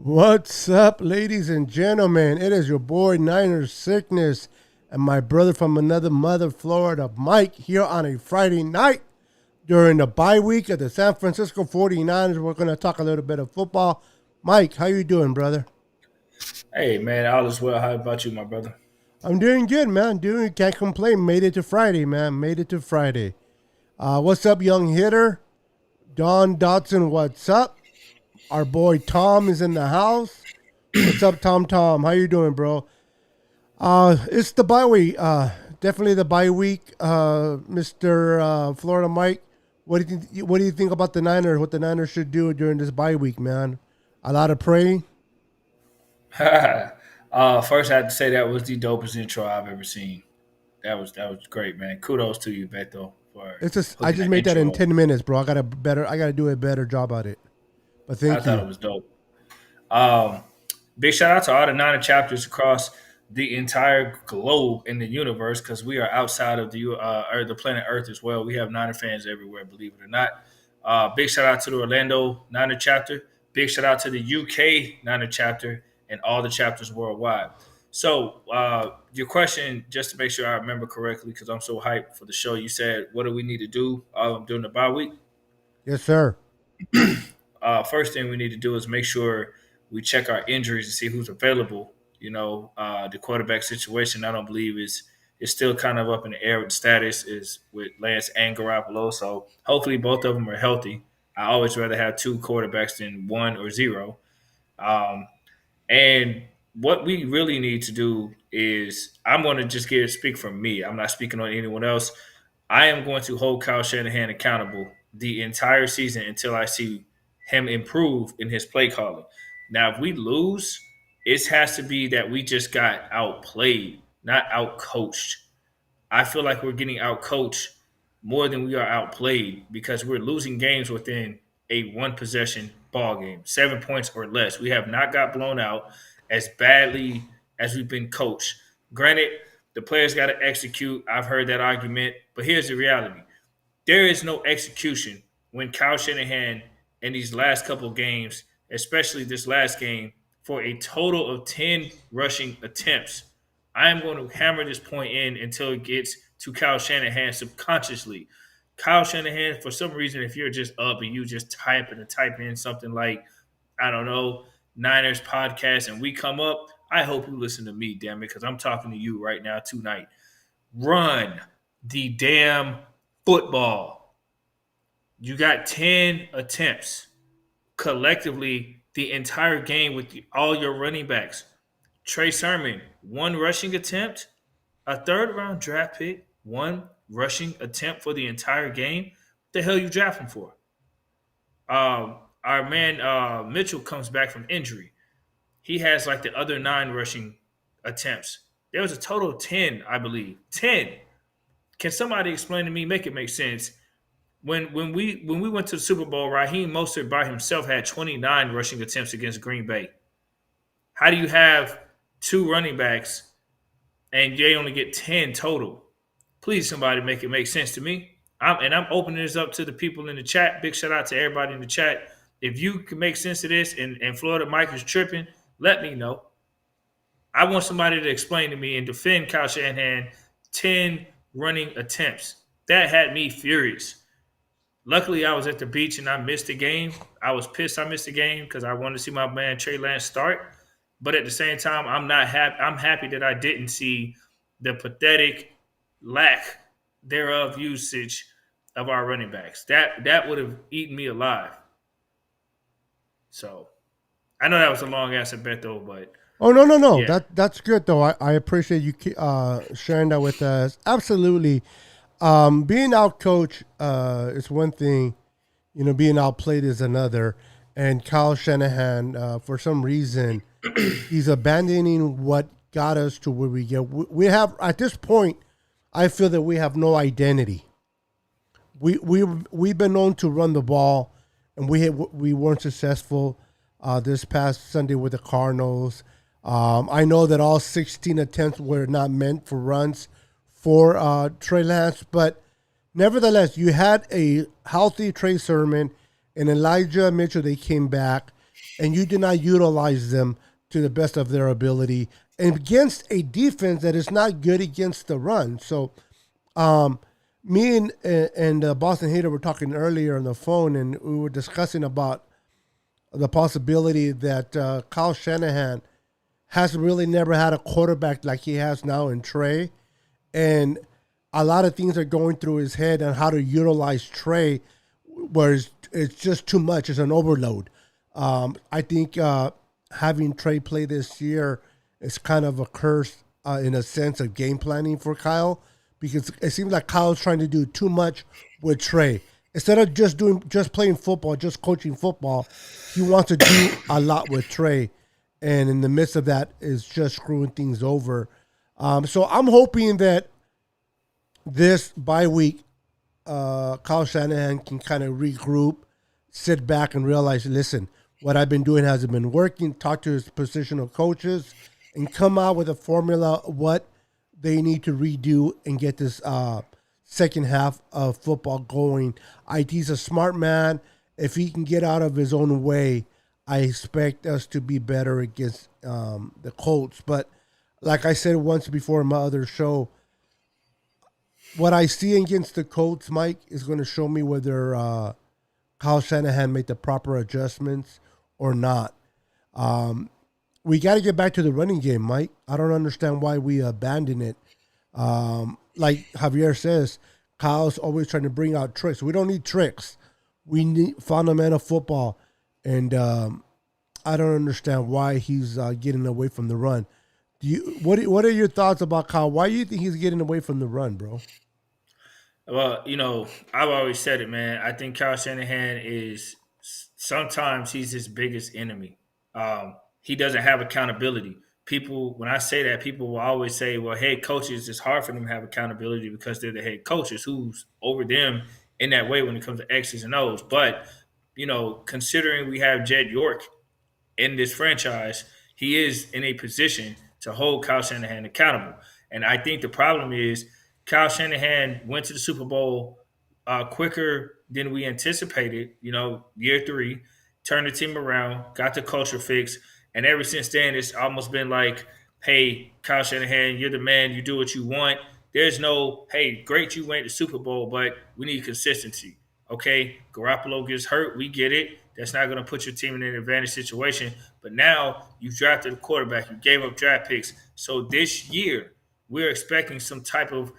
What's up, ladies and gentlemen? It is your boy Niners Sickness and my brother from another mother, Florida, Mike, here on a Friday night during the bye week of the San Francisco 49ers. We're going to talk a little bit of football. Mike, how you doing, brother? Hey man, all is well. How about you, my brother? I'm doing good, man. Can't complain. Made it to Friday, man. Made it to Friday. What's up, young hitter? Don Dotson, what's up? Our boy Tom is in the house. What's up, Tom? Tom, how you doing, bro? It's the bye week. Definitely the bye week, Mister Florida Mike. What do you think about the Niners? What the Niners should do during this bye week, man? A lot of praying. First, I had to say that was the dopest intro I've ever seen. That was great, man. Kudos to you, Beto, for It's just I hooking just that made that in intro. 10 minutes, bro. I gotta do a better job at it. But I thank thought you. it was dope. Um, Big shout out to all the nine chapters across the entire globe in the universe because we are outside of the planet Earth as well. We have Niner fans everywhere, believe it or not. Big shout out to the Orlando Niner chapter. Big shout out to the UK Niner chapter and all the chapters worldwide. So, your question, just to make sure I remember correctly, because I'm so hyped for the show, you said, what do we need to do during the bye week? Yes, sir. First thing we need to do is make sure we check our injuries and see who's available. The quarterback situation I don't believe is still kind of up in the air with the status is with Lance and Garoppolo. So hopefully both of them are healthy. I always rather have two quarterbacks than one or zero. Um, and what we really need to do is I'm going to just speak from me. I'm not speaking on anyone else. I am going to hold Kyle Shanahan accountable the entire season until I see him improve in his play calling. Now, if we lose, it has to be that we just got outplayed, not outcoached. I feel like we're getting outcoached more than we are outplayed because we're losing games within a one possession ball game, 7 points or less. We have not got blown out as badly as we've been coached. Granted, the players got to execute. I've heard that argument, but here's the reality: there is no execution when Kyle Shanahan in these last couple of games, especially this last game, for a total of 10 rushing attempts. I am going to hammer this point in until it gets to Kyle Shanahan subconsciously. Kyle Shanahan, for some reason, if you're just up and you just type in something like, I don't know, Niners podcast, and we come up, I hope you listen to me, damn it, because I'm talking to you right now tonight. Run the damn football. You got 10 attempts collectively the entire game with all your running backs. Trey Sermon, one rushing attempt, a third round draft pick, one rushing attempt for the entire game. What the hell you draft him for? Our man Mitchell comes back from injury. He has like the other nine rushing attempts. There was a total of 10, I believe. 10. Can somebody explain to me, make it make sense? When we went to the Super Bowl, Raheem Mostert by himself had 29 rushing attempts against Green Bay. How do you have two running backs and they only get 10 total? Please, somebody make it make sense to me. I'm opening this up to the people in the chat. Big shout out to everybody in the chat. If you can make sense of this and Florida Mike is tripping, let me know. I want somebody to explain to me and defend Kyle Shanahan 10 running attempts. That had me furious. Luckily, I was at the beach and I missed the game. I was pissed I missed the game because I wanted to see my man Trey Lance start. But at the same time, I'm not happy. I'm happy that I didn't see the pathetic lack thereof usage of our running backs. That would have eaten me alive. So I know that was a long answer, Beto, but Oh, no, no, no. yeah, That's good though. I appreciate you sharing that with us. Absolutely. Being out coach is one thing. Being outplayed is another. And Kyle Shanahan, for some reason, he's abandoning what got us to where we get. We have at this point, I feel that we have no identity. We've been known to run the ball, and we weren't successful this past Sunday with the Cardinals. I know that all 16 attempts were not meant for runs for Trey Lance, but nevertheless, you had a healthy Trey Sermon and Elijah Mitchell. They came back. and you did not utilize them to the best of their ability and against a defense that is not good against the run. So, um, me and Boston Hater were talking earlier on the phone, and we were discussing about the possibility that Kyle Shanahan has really never had a quarterback like he has now in Trey, and a lot of things are going through his head on how to utilize Trey, where it's just too much. It's an overload. I think having Trey play this year is kind of a curse in a sense of game planning for Kyle, because it seems like Kyle's trying to do too much with Trey instead of just playing football, just coaching football. He wants to do a lot with Trey, and in the midst of that, is just screwing things over. So I'm hoping that this bye week, Kyle Shanahan can kind of regroup, sit back, and realize, listen, what I've been doing hasn't been working. Talk to his positional coaches, and come out with a formula of what they need to redo and get this second half of football going. IT's a smart man. If he can get out of his own way, I expect us to be better against the Colts. But like I said once before in my other show, what I see against the Colts, Mike, is going to show me whether Kyle Shanahan made the proper adjustments or not. Um, we got to get back to the running game, Mike. I don't understand why we abandon it. Like Javier says, Kyle's always trying to bring out tricks. We don't need tricks. We need fundamental football, and I don't understand why he's getting away from the run. What are your thoughts about Kyle? Why do you think he's getting away from the run, bro? Well, I've always said it, man. I think Kyle Shanahan is sometimes he's his biggest enemy. He doesn't have accountability. People, when I say that, people will always say, "Well, head coaches, it's hard for them to have accountability because they're the head coaches. Who's over them in that way when it comes to X's and O's?" But considering we have Jed York in this franchise, he is in a position to hold Kyle Shanahan accountable. And I think the problem is Kyle Shanahan went to the Super Bowl quicker than we anticipated. Year three, turned the team around, got the culture fixed, and ever since then, it's almost been like, "Hey, Kyle Shanahan, you're the man. You do what you want." There's no, "Hey, great, you went to the Super Bowl, but we need consistency." Okay, Garoppolo gets hurt, we get it. That's not going to put your team in an advantage situation. But now you've drafted a quarterback, you gave up draft picks. So this year, we're expecting some type of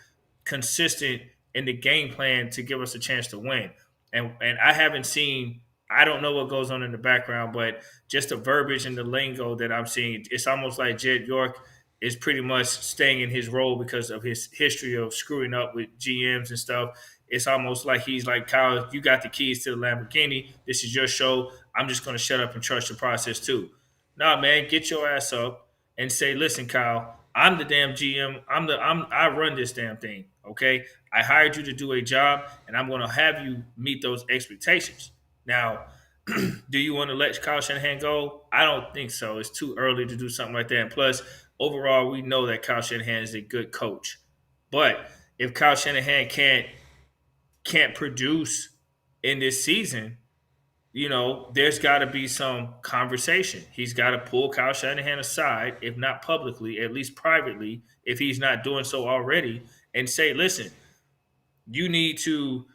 consistent in the game plan to give us a chance to win. And I haven't seen. I don't know what goes on in the background, but just the verbiage and the lingo that I'm seeing, it's almost like Jed York is pretty much staying in his role because of his history of screwing up with GMs and stuff. It's almost like he's like, "Kyle, you got the keys to the Lamborghini. This is your show. I'm just going to shut up and trust the process too." Nah, man, get your ass up and say, "Listen, Kyle, I'm the damn GM. I run this damn thing. Okay, I hired you to do a job, and I'm going to have you meet those expectations." Now, do you want to let Kyle Shanahan go? I don't think so. It's too early to do something like that. And plus, overall, we know that Kyle Shanahan is a good coach. But if Kyle Shanahan can't produce in this season, there's got to be some conversation. He's got to pull Kyle Shanahan aside, if not publicly, at least privately, if he's not doing so already, and say, "Listen, you need to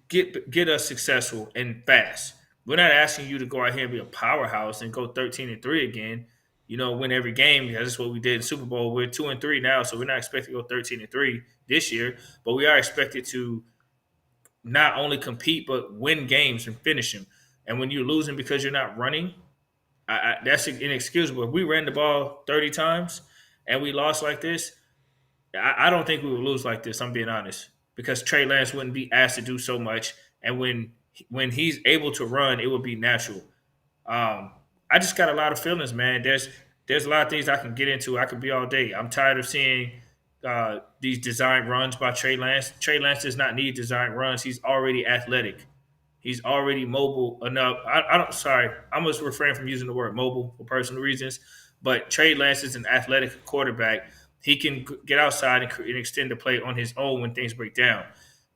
get us successful and fast. We're not asking you to go out here and be a powerhouse and go 13-3 again. Win every game because that's what we did in Super Bowl. We're 2-3 now, so we're not expected to go 13-3 this year, but we are expected to not only compete but win games and finish them. And when you're losing because you're not running, that's inexcusable. If we ran the ball 30 times and we lost like this, I don't think we would lose like this. I'm being honest, because Trey Lance wouldn't be asked to do so much, and when he's able to run, it would be natural. I just got a lot of feelings, man. There's a lot of things I can get into. I could be all day. I'm tired of seeing these design runs by Trey Lance. Trey Lance does not need design runs. He's already athletic. He's already mobile enough. I don't. Sorry, I must refrain from using the word mobile for personal reasons. But Trey Lance is an athletic quarterback. He can get outside and extend the play on his own when things break down.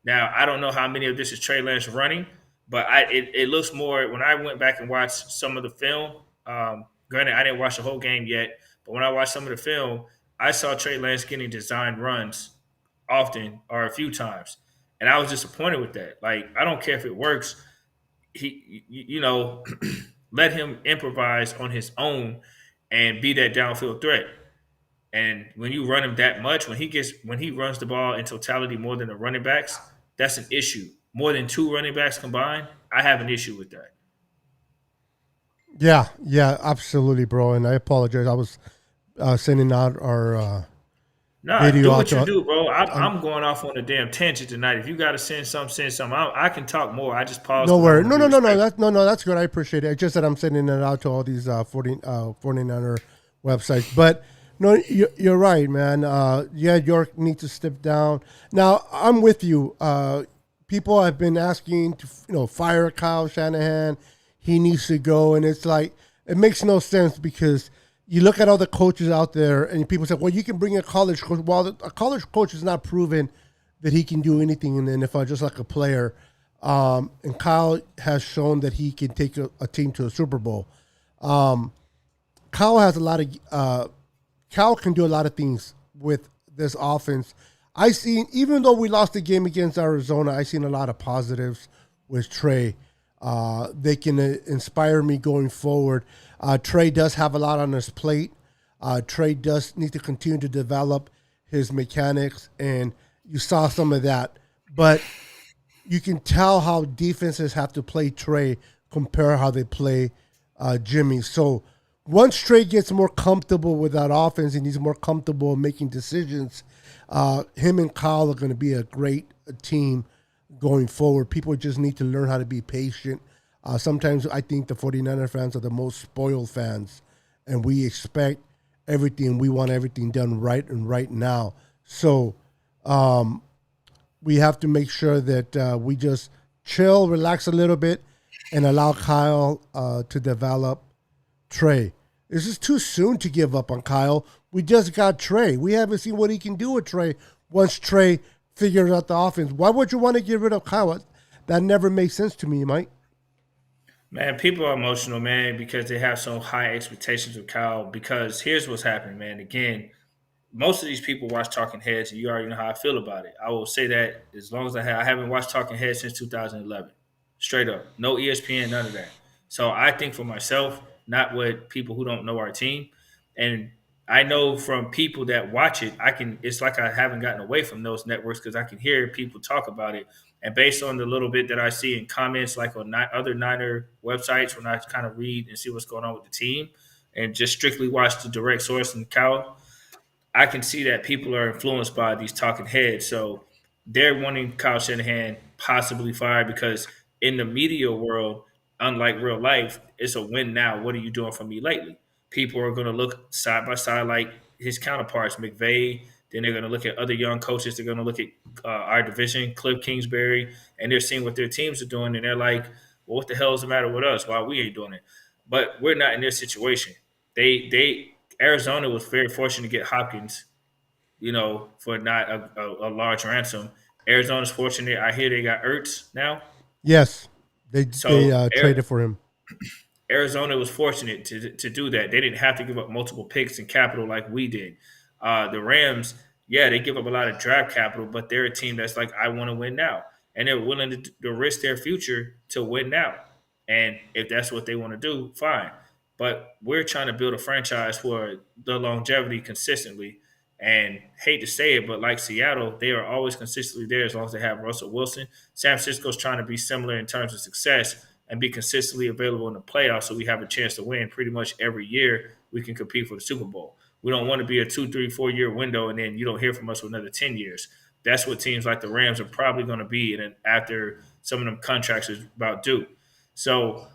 Now, I don't know how many of this is Trey Lance running, But it looks more when I went back and watched some of the film. Granted, I didn't watch the whole game yet, but when I watched some of the film, I saw Trey Lance getting design runs often or a few times, and I was disappointed with that. Like, I don't care if it works. He, let him improvise on his own and be that downfield threat. And when you run him that much, when he runs the ball in totality more than the running backs, that's an issue. More than two running backs combined, I have an issue with that. Yeah, yeah, absolutely, bro. And I apologize. I was sending out our Nah, video do out what you to. do, bro. Um, I'm going off on a damn tangent tonight. If you got to send something, send something. I can talk more. I just paused no because I worry. want to No, be no, no, no. respectful. That's no, that's good. I appreciate it. It's just that I'm sending it out to all these 49er websites. But no, you're right, man. Yeah, York needs to step down. Now, I'm with you. People have been asking to, fire Kyle Shanahan. He needs to go, and it's like it makes no sense because you look at all the coaches out there, and people say, "Well, you can bring a college coach." Well, a college coach is not proven that he can do anything in the NFL, just like a player. And Kyle has shown that he can take a team to a Super Bowl. Um, Kyle has a lot of Kyle can do a lot of things with this offense. I seen even though we lost the game against Arizona, I seen a lot of positives with Trey. They can inspire me going forward. Trey does have a lot on his plate. Trey does need to continue to develop his mechanics, and you saw some of that. But you can tell how defenses have to play Trey compare how they play Jimmy. So once Trey gets more comfortable with that offense and he's more comfortable making decisions, him and Kyle are going to be a great team going forward. People just need to learn how to be patient. Sometimes I think the 49er fans are the most spoiled fans, and we expect everything. We want everything done right and right now. So we have to make sure that we just chill, relax a little bit, and allow Kyle to develop Trey. This is too soon to give up on Kyle. We just got Trey. We haven't seen what he can do with Trey once Trey figures out the offense. Why would you want to get rid of Kyle? That never makes sense to me, Mike. Man, people are emotional, man, because they have so high expectations of Kyle. Because here's what's happening, man. Again, most of these people watch Talking Heads, and you already know how I feel about it. I will say that as long as I haven't watched Talking Heads since 2011, straight up, no ESPN, none of that. So I think for myself, not what people who don't know our team, and I know from people that watch it, I can. It's like I haven't gotten away from those networks because I can hear people talk about it, and based on the little bit that I see in comments, like on other Niner websites, when I kind of read and see what's going on with the team, and just strictly watch the direct source and Cal, I can see that people are influenced by these talking heads. So they're wanting Kyle Shanahan possibly fired because in the media world, unlike real life, it's a win now. What are you doing for me lately? People are going to look side by side like his counterparts, McVay. Then they're going to look at other young coaches. They're going to look at our division, Cliff Kingsbury, and they're seeing what their teams are doing. And they're like, well, what the hell is the matter with us? Why we ain't doing it? But we're not in this situation. They Arizona was very fortunate to get Hopkins, for not a large ransom. Arizona's fortunate. I hear they got Ertz now. Yes, they So traded for him. Arizona was fortunate to do that. They didn't have to give up multiple picks and capital like we did. The Rams, yeah, they give up a lot of draft capital, but they're a team that's like, I want to win now. And they're willing to risk their future to win now. And if that's what they want to do, fine. But we're trying to build a franchise for the longevity consistently. And hate to say it, but like Seattle, they are always consistently there as long as they have Russell Wilson. San Francisco's trying to be similar in terms of success and be consistently available in the playoffs so we have a chance to win pretty much every year we can compete for the Super Bowl. We don't want to be a 2, 3, 4 year window and then you don't hear from us for another 10 years. That's what teams like the Rams are probably going to be after some of them contracts is about due. So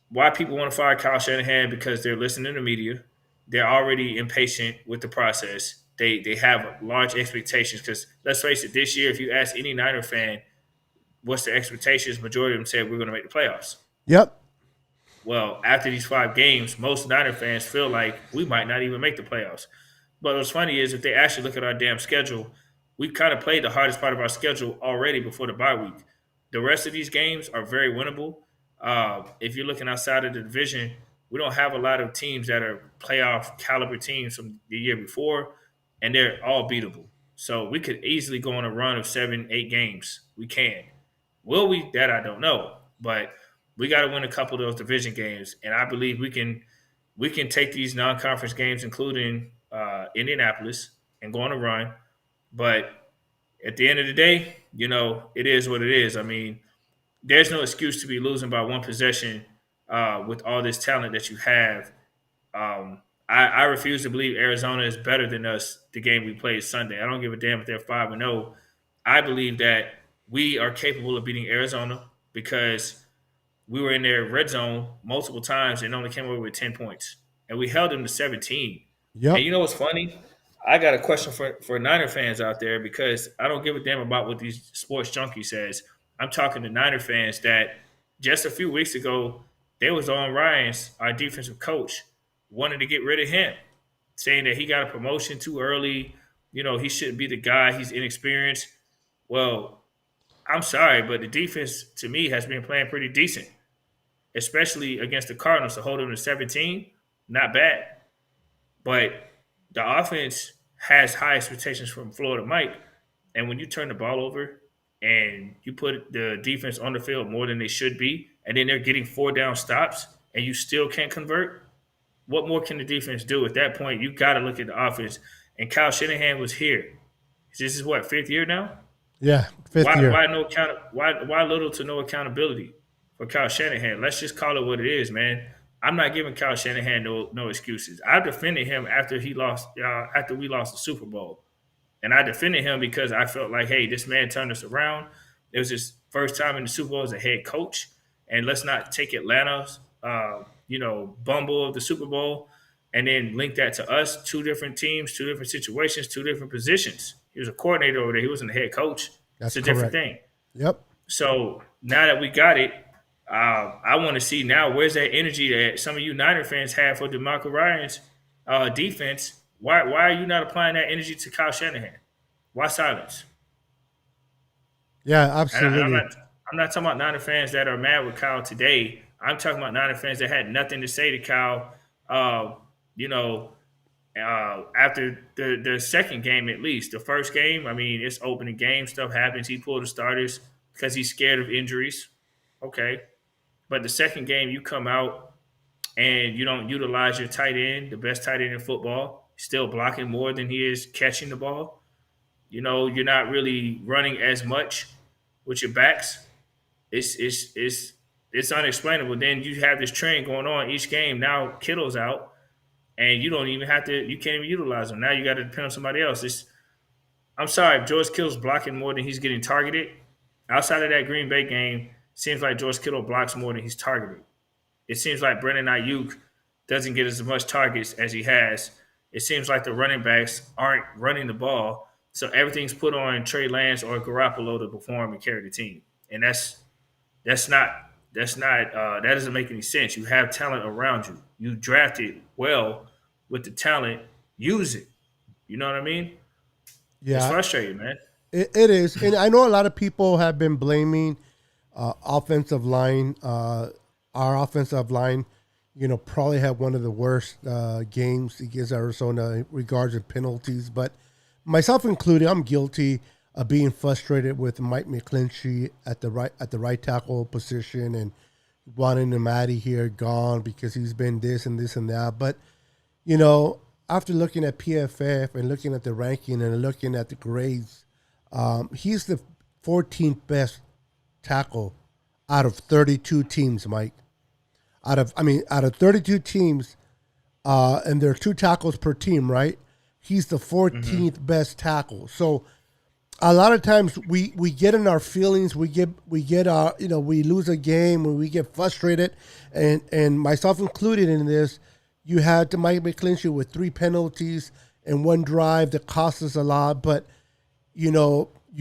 why people want to fire Kyle Shanahan? Because they're listening to media. They're already impatient with the process. They have large expectations because let's face it, this year, if you ask any Niner fan what's the expectations, majority of them said we're going to make the playoffs. Yep. Well, after these 5 games, most Niner fans feel like we might not even make the playoffs. But what's funny is if they actually look at our damn schedule, we kind of played the hardest part of our schedule already before the bye week. the rest of these games are very winnable. If you're looking outside of the division, we don't have a lot of teams that are playoff caliber teams from the year before, and they're all beatable. So we could easily go on a run of 7, 8 games. We can. Will we? That I don't know. But we got to win a couple of those division games, and I believe we can. We can take these non-conference games, including Indianapolis, and go on a run. But at the end of the day, it is what it is. I mean, there's no excuse to be losing by one possession with all this talent that you have. I refuse to believe Arizona is better than us the game we played Sunday. I don't give a damn if they're 5-0. I believe that we are capable of beating Arizona because we were in their red zone multiple times and only came away with 10 points. And we held them to 17. And Yep. you know what's funny? I got a question for Niner fans out there because I don't give a damn about what these sports junkie says. I'm talking to Niner fans that just a few weeks ago, they was on Ryan's, our defensive coach, wanting to get rid of him, saying that he got a promotion too early. He shouldn't be the guy. He's inexperienced. Well, I'm sorry, but the defense to me has been playing pretty decent, especially against the Cardinals to hold them to 17. Not bad. But the offense has high expectations from Florida Mike. And when you turn the ball over and you put the defense on the field more than they should be, and then they're getting 4 down stops and you still can't convert, what more can the defense do? At that point, you got to look at the offense. And Kyle Shanahan was here. This is what, 5th year now? Yeah. Fifth Why year. why no account why little to no accountability for Kyle Shanahan? Let's just call it what it is, man. I'm not giving Kyle Shanahan no excuses. I defended him after we lost the Super Bowl, and I defended him because I felt like, hey, this man turned us around. It was his first time in the Super Bowl as a head coach, and let's not take Atlanta's bumble of the Super Bowl and then link that to us. 2 different teams, 2 different situations, 2 different positions. He was a coordinator over there. He wasn't a head coach. It's That's a different correct. thing. Yep. So now that we got it, I want to see now where's that energy that some of you Niner fans have for DeMarco Ryan's defense. Why are you not applying that energy to Kyle Shanahan? Why silence? Yeah, And absolutely. I'm not talking about Niner fans that are mad with Kyle today. I'm talking about Niner fans that had nothing to say to Kyle. Uh, you know, after the second game, at least the first game. I mean, it's opening game, stuff happens. He pulled the starters because he's scared of injuries. Okay, but the second game, you come out and you don't utilize your tight end, the best tight end in football, still blocking more than he is catching the ball. You're not really running as much with your backs. It's unexplainable. Then you have this trend going on each game. Now Kittle's out, and you don't even have to. You can't even utilize him. Now you got to depend on somebody else. I'm sorry, if George Kittle's blocking more than he's getting targeted. Outside of that Green Bay game, seems like George Kittle blocks more than he's targeted. It seems like Brandon Ayuk doesn't get as much targets as he has. It seems like the running backs aren't running the ball, so everything's put on Trey Lance or Garoppolo to perform and carry the team, and that's not that doesn't make any sense. You have talent around you. You drafted well with the talent. Use it. You know what I mean? It's Yeah, frustrating, man. it is. And I know a lot of people have been blaming offensive line. Our offensive line, probably had one of the worst games against Arizona in regards to penalties. But myself included, I'm guilty of being frustrated with Mike McClinchy at the right tackle position and wanting him out of here, gone because he's been this and this and that. But you know, after looking at PFF and looking at the ranking and looking at the grades, he's the 14th best tackle out of 32 teams, Mike. Out of 32 teams, and there are 2 tackles per team, right? He's the Mm-hmm. 14th best tackle. So a lot of times we get in our feelings, we get our we lose a game when we get frustrated, and myself included in this. You had to Mike McClinchy with 3 penalties and 1 drive that cost us a lot, but you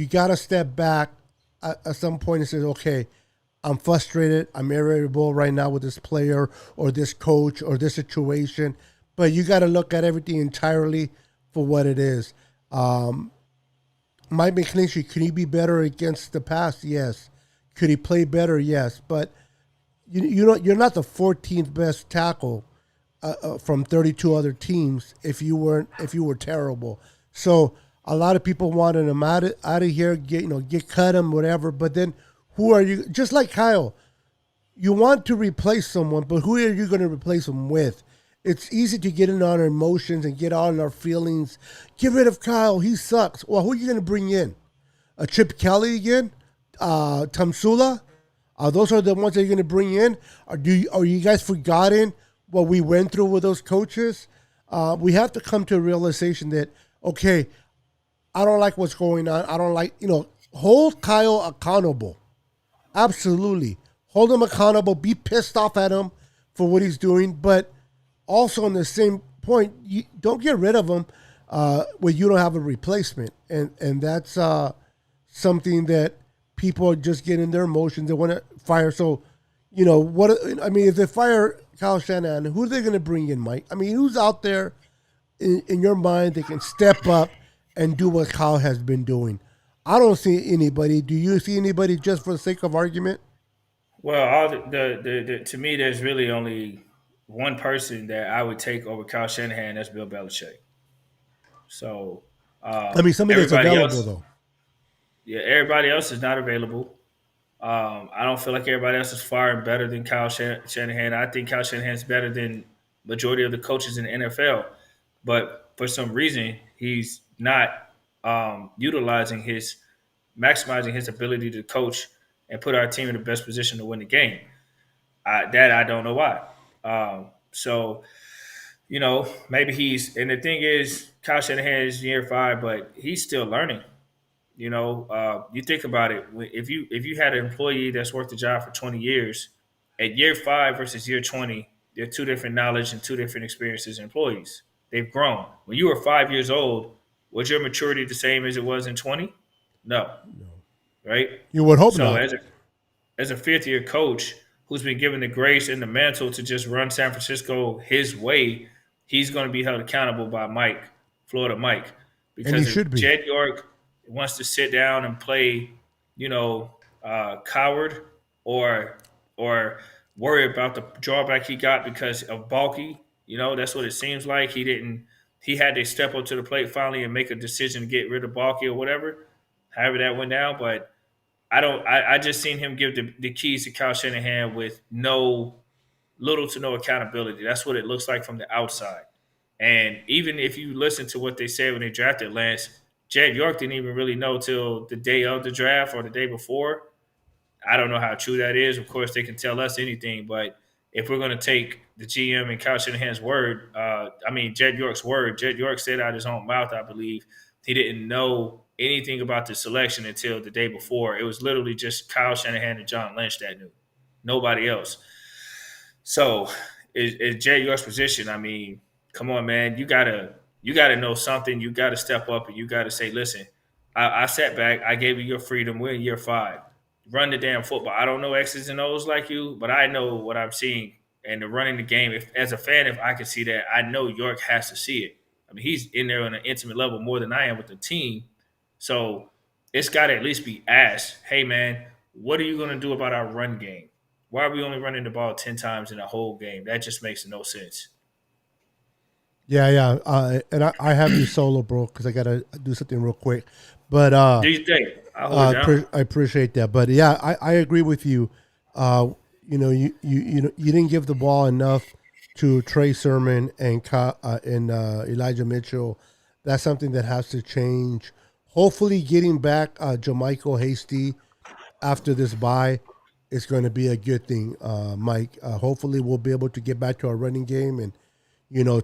got to step back at some point and say, okay, I'm frustrated. I'm irritable right now with this player or this coach or this situation. But you got to look at everything entirely for what it is. Mike McClinchy, can he be better against the pass? Yes. Could he play better? Yes, but you're not the 14th best tackle from 32 other teams if you were terrible. So a lot of people wanted him out of here, get cut him, whatever. But then who are you? Just like Kyle, you want to replace someone, but who are you going to replace them with? It's easy to get in on our emotions and get on our feelings. Get rid of Kyle. He sucks. Well, who are you going to bring in? A Chip Kelly again? Tamsula? Those are the ones that you're going to bring in? Are you guys forgotten what we went through with those coaches? We have to come to a realization that, okay, I don't like what's going on. I don't like, hold Kyle accountable. Absolutely. Hold him accountable. Be pissed off at him for what he's doing. But also, on the same point, you don't get rid of him when you don't have a replacement. And that's something that people just get in their emotions. They want to fire. So, if they fire Kyle Shanahan, who are they going to bring in, Mike? I mean, who's out there in your mind that can step up and do what Kyle has been doing? I don't see anybody. Do you see anybody just for the sake of argument? Well, all to me, there's really only one person that I would take over Kyle Shanahan. That's Bill Belichick. So I mean, somebody that's everybody available, else, though. yeah, everybody else is not available. I don't feel like everybody else is far and better than Kyle Shanahan. I think Kyle Shanahan's better than majority of the coaches in the NFL, but for some reason he's not maximizing his ability to coach and put our team in the best position to win the game. I don't know why. So maybe and the thing is, Kyle Shanahan is year 5, but he's still learning. You think about it. If you had an employee that's worked the job for 20 years, at year 5 versus year 20, they're two different knowledge and two different experiences employees. They've grown. When you were 5 years old, was your maturity the same as it was in 20? No, right? You would hope So not. as a fifth year coach who's been given the grace and the mantle to just run San Francisco his way, he's going to be held accountable by Florida Mike, And he because should if be. Jed York wants to sit down and play, coward or worry about the drawback he got because of bulky, that's what it seems like. He had to step up to the plate finally and make a decision to get rid of bulky or whatever, however that went down. But I don't. I just seen him give the keys to Kyle Shanahan with little to no accountability. That's what it looks like from the outside. And even if you listen to what they said when they drafted Lance, Jed York didn't even really know till the day of the draft or the day before. I don't know how true that is. Of course, they can tell us anything, but if we're going to take the GM and Kyle Shanahan's word, Jed York's word, Jed York said out his own mouth, I believe, he didn't know anything about the selection until the day before. It was literally just Kyle Shanahan and John Lynch that knew, nobody else. So, is Jed York's position? I mean, come on, man, you gotta know something. You gotta step up and you gotta say, listen, I sat back, I gave you your freedom. We're in year 5. Run the damn football. I don't know X's and O's like you, but I know what I'm seeing and the running the game. If as a fan, if I can see that, I know York has to see it. I mean, he's in there on an intimate level more than I am with the team. So it's got to at least be asked, hey, man, what are you going to do about our run game? Why are we only running the ball 10 times in a whole game? That just makes no sense. Yeah, yeah. And I have you solo, bro, because I got to do something real quick. But Do you think? I'll hold it down. I appreciate that. But yeah, I agree with you. You didn't give the ball enough to Trey Sermon and Elijah Mitchell. That's something that has to change. Hopefully, getting back Jermichael Hasty after this bye is going to be a good thing, Mike. Hopefully, we'll be able to get back to our running game and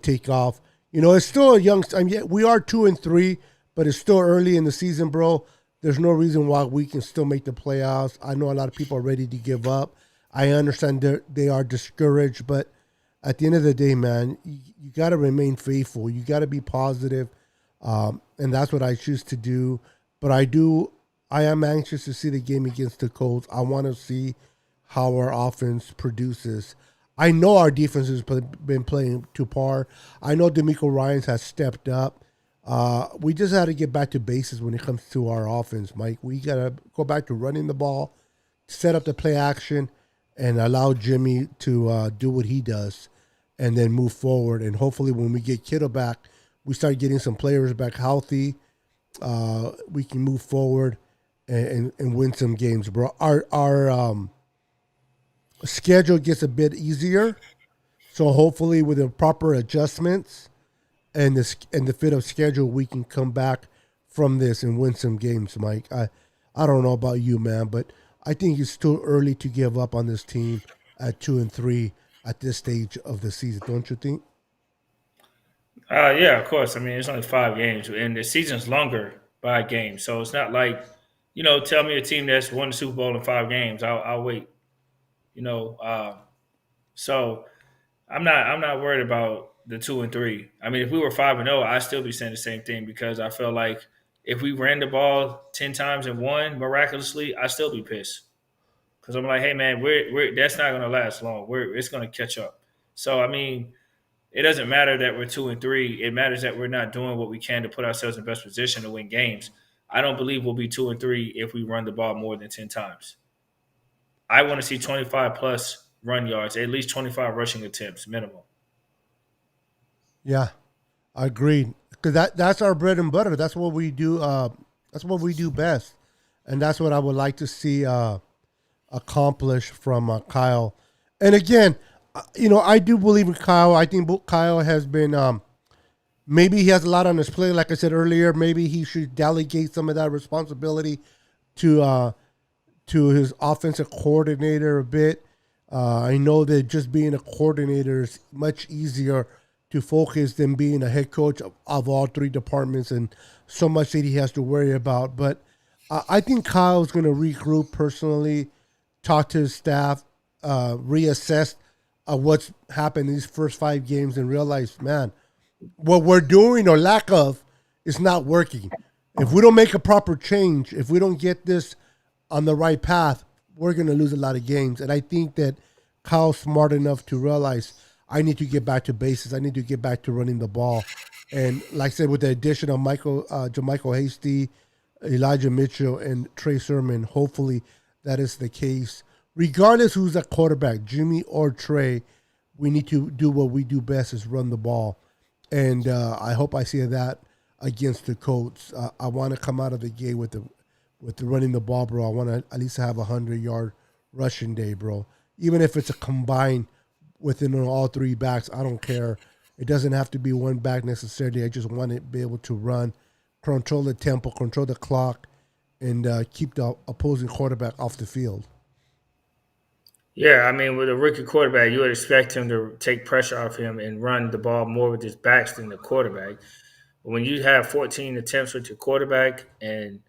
take off. It's still a young. I mean, yeah, we are 2-3, but it's still early in the season, bro. There's no reason why we can still make the playoffs. I know a lot of people are ready to give up. I understand they are discouraged, but at the end of the day, man, you got to remain faithful. You got to be positive, and that's what I choose to do. But I am anxious to see the game against the Colts. I want to see how our offense produces. I know our defense has been playing to par. I know D'Amico Ryans has stepped up. We just had to get back to basics when it comes to our offense, Mike. We got to go back to running the ball, set up the play action, and allow Jimmy to do what he does, and then move forward. And hopefully, when we get Kittle back, we start getting some players back healthy. We can move forward and win some games, bro. Our schedule gets a bit easier, so hopefully, with the proper adjustments and the fit of schedule, we can come back from this and win some games, Mike. I don't know about you, man, but I think it's too early to give up on this team at 2-3 at this stage of the season. Don't you think? Yeah, of course. I mean, it's only 5 games, and the season's longer by game, so it's not like tell me a team that's won the Super Bowl in 5 games. I'll wait. You know, so I'm not worried about the 2 and 3. I mean, if we were 5-0, I'd still be saying the same thing because I feel like if we ran the ball 10 times and won miraculously, I'd still be pissed because I'm like, hey man, we're that's not going to last long. It's going to catch up. So I mean, it doesn't matter that we're 2 and 3. It matters that we're not doing what we can to put ourselves in best position to win games. I don't believe we'll be 2 and 3 if we run the ball more than 10 times. I want to see 25 plus run yards, at least 25 rushing attempts minimum. Yeah, agreed. Because that's our bread and butter. That's what we do. That's what we do best, and that's what I would like to see accomplish from Kyle. And again, I do believe in Kyle. I think Kyle has been. Maybe he has a lot on his plate. Like I said earlier, maybe he should delegate some of that responsibility to to his offensive coordinator a bit. I know that just being a coordinator is much easier to focus than being a head coach of all three departments and so much that he has to worry about. But I think Kyle's going to regroup personally, talk to his staff, reassess what's happened in these first 5 games and realize, man, what we're doing or lack of is not working. If we don't make a proper change, if we don't get this on the right path, we're going to lose a lot of games. And I think that Kyle's smart enough to realize I need to get back to basics. I need to get back to running the ball. And like I said, with the addition of Jermichael Hasty, Elijah Mitchell, and Trey Sermon, hopefully that is the case. Regardless who's at quarterback, Jimmy or Trey, we need to do what we do best is run the ball. And I hope I see that against the Colts. I want to come out of the gate with the running the ball, bro. I want to at least have 100-yard rushing day, bro. Even if it's a combine within all three backs, I don't care. It doesn't have to be one back necessarily. I just want to be able to run, control the tempo, control the clock, and keep the opposing quarterback off the field. Yeah, I mean, with a rookie quarterback, you would expect him to take pressure off him and run the ball more with his backs than the quarterback. But when you have 14 attempts with your quarterback and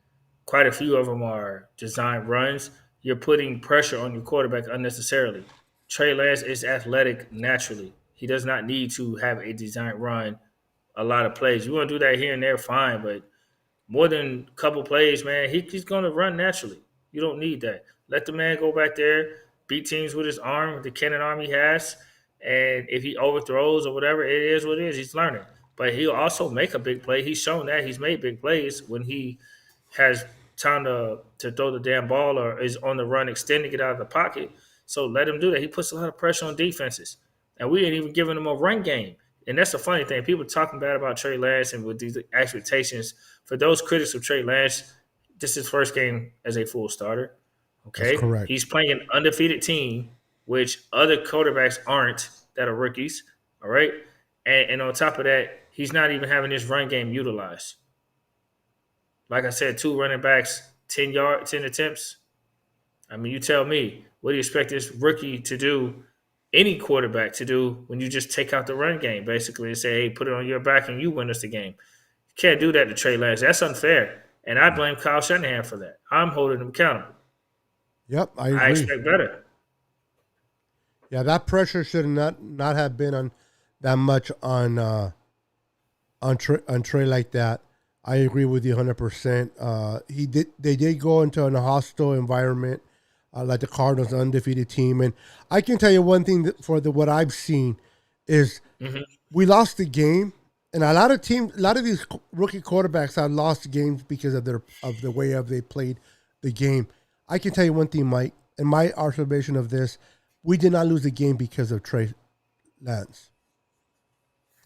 quite a few of them are designed runs, you're putting pressure on your quarterback unnecessarily. Trey Lance is athletic naturally. He does not need to have a designed run a lot of plays. You want to do that here and there, fine, but more than a couple plays, man, he's going to run naturally. You don't need that. Let the man go back there, beat teams with his arm, the cannon arm he has. And if he overthrows or whatever, it is what it is. He's learning. But he'll also make a big play. He's shown that he's made big plays when he has time to throw the damn ball or is on the run, extending it out of the pocket. So let him do that. He puts a lot of pressure on defenses. And we ain't even giving him a run game. And that's the funny thing. People talking bad about Trey Lance and with these expectations. For those critics of Trey Lance, this is his first game as a full starter. That's Okay. correct. He's playing an undefeated team, which other quarterbacks aren't that are rookies. All right. And on top of that, he's not even having his run game utilized. Like I said, two running backs, 10 attempts. I mean, you tell me, what do you expect this rookie to do, any quarterback to do, when you just take out the run game, basically, and say, hey, put it on your back and you win us the game? You can't do that to Trey Lance. That's unfair. And I blame Kyle Shanahan for that. I'm holding him accountable. Yep, I I agree. expect better. Yeah, that pressure should not have been on that much on Trey like that. I agree with you 100%. They did go into an hostile environment, like the Cardinals, undefeated team, and I can tell you one thing what I've seen is Mm-hmm. we lost the game, and a lot of these rookie quarterbacks have lost games because of the way of they played the game. I can tell you one thing, Mike. in my observation of this, we did not lose the game because of Trey Lance.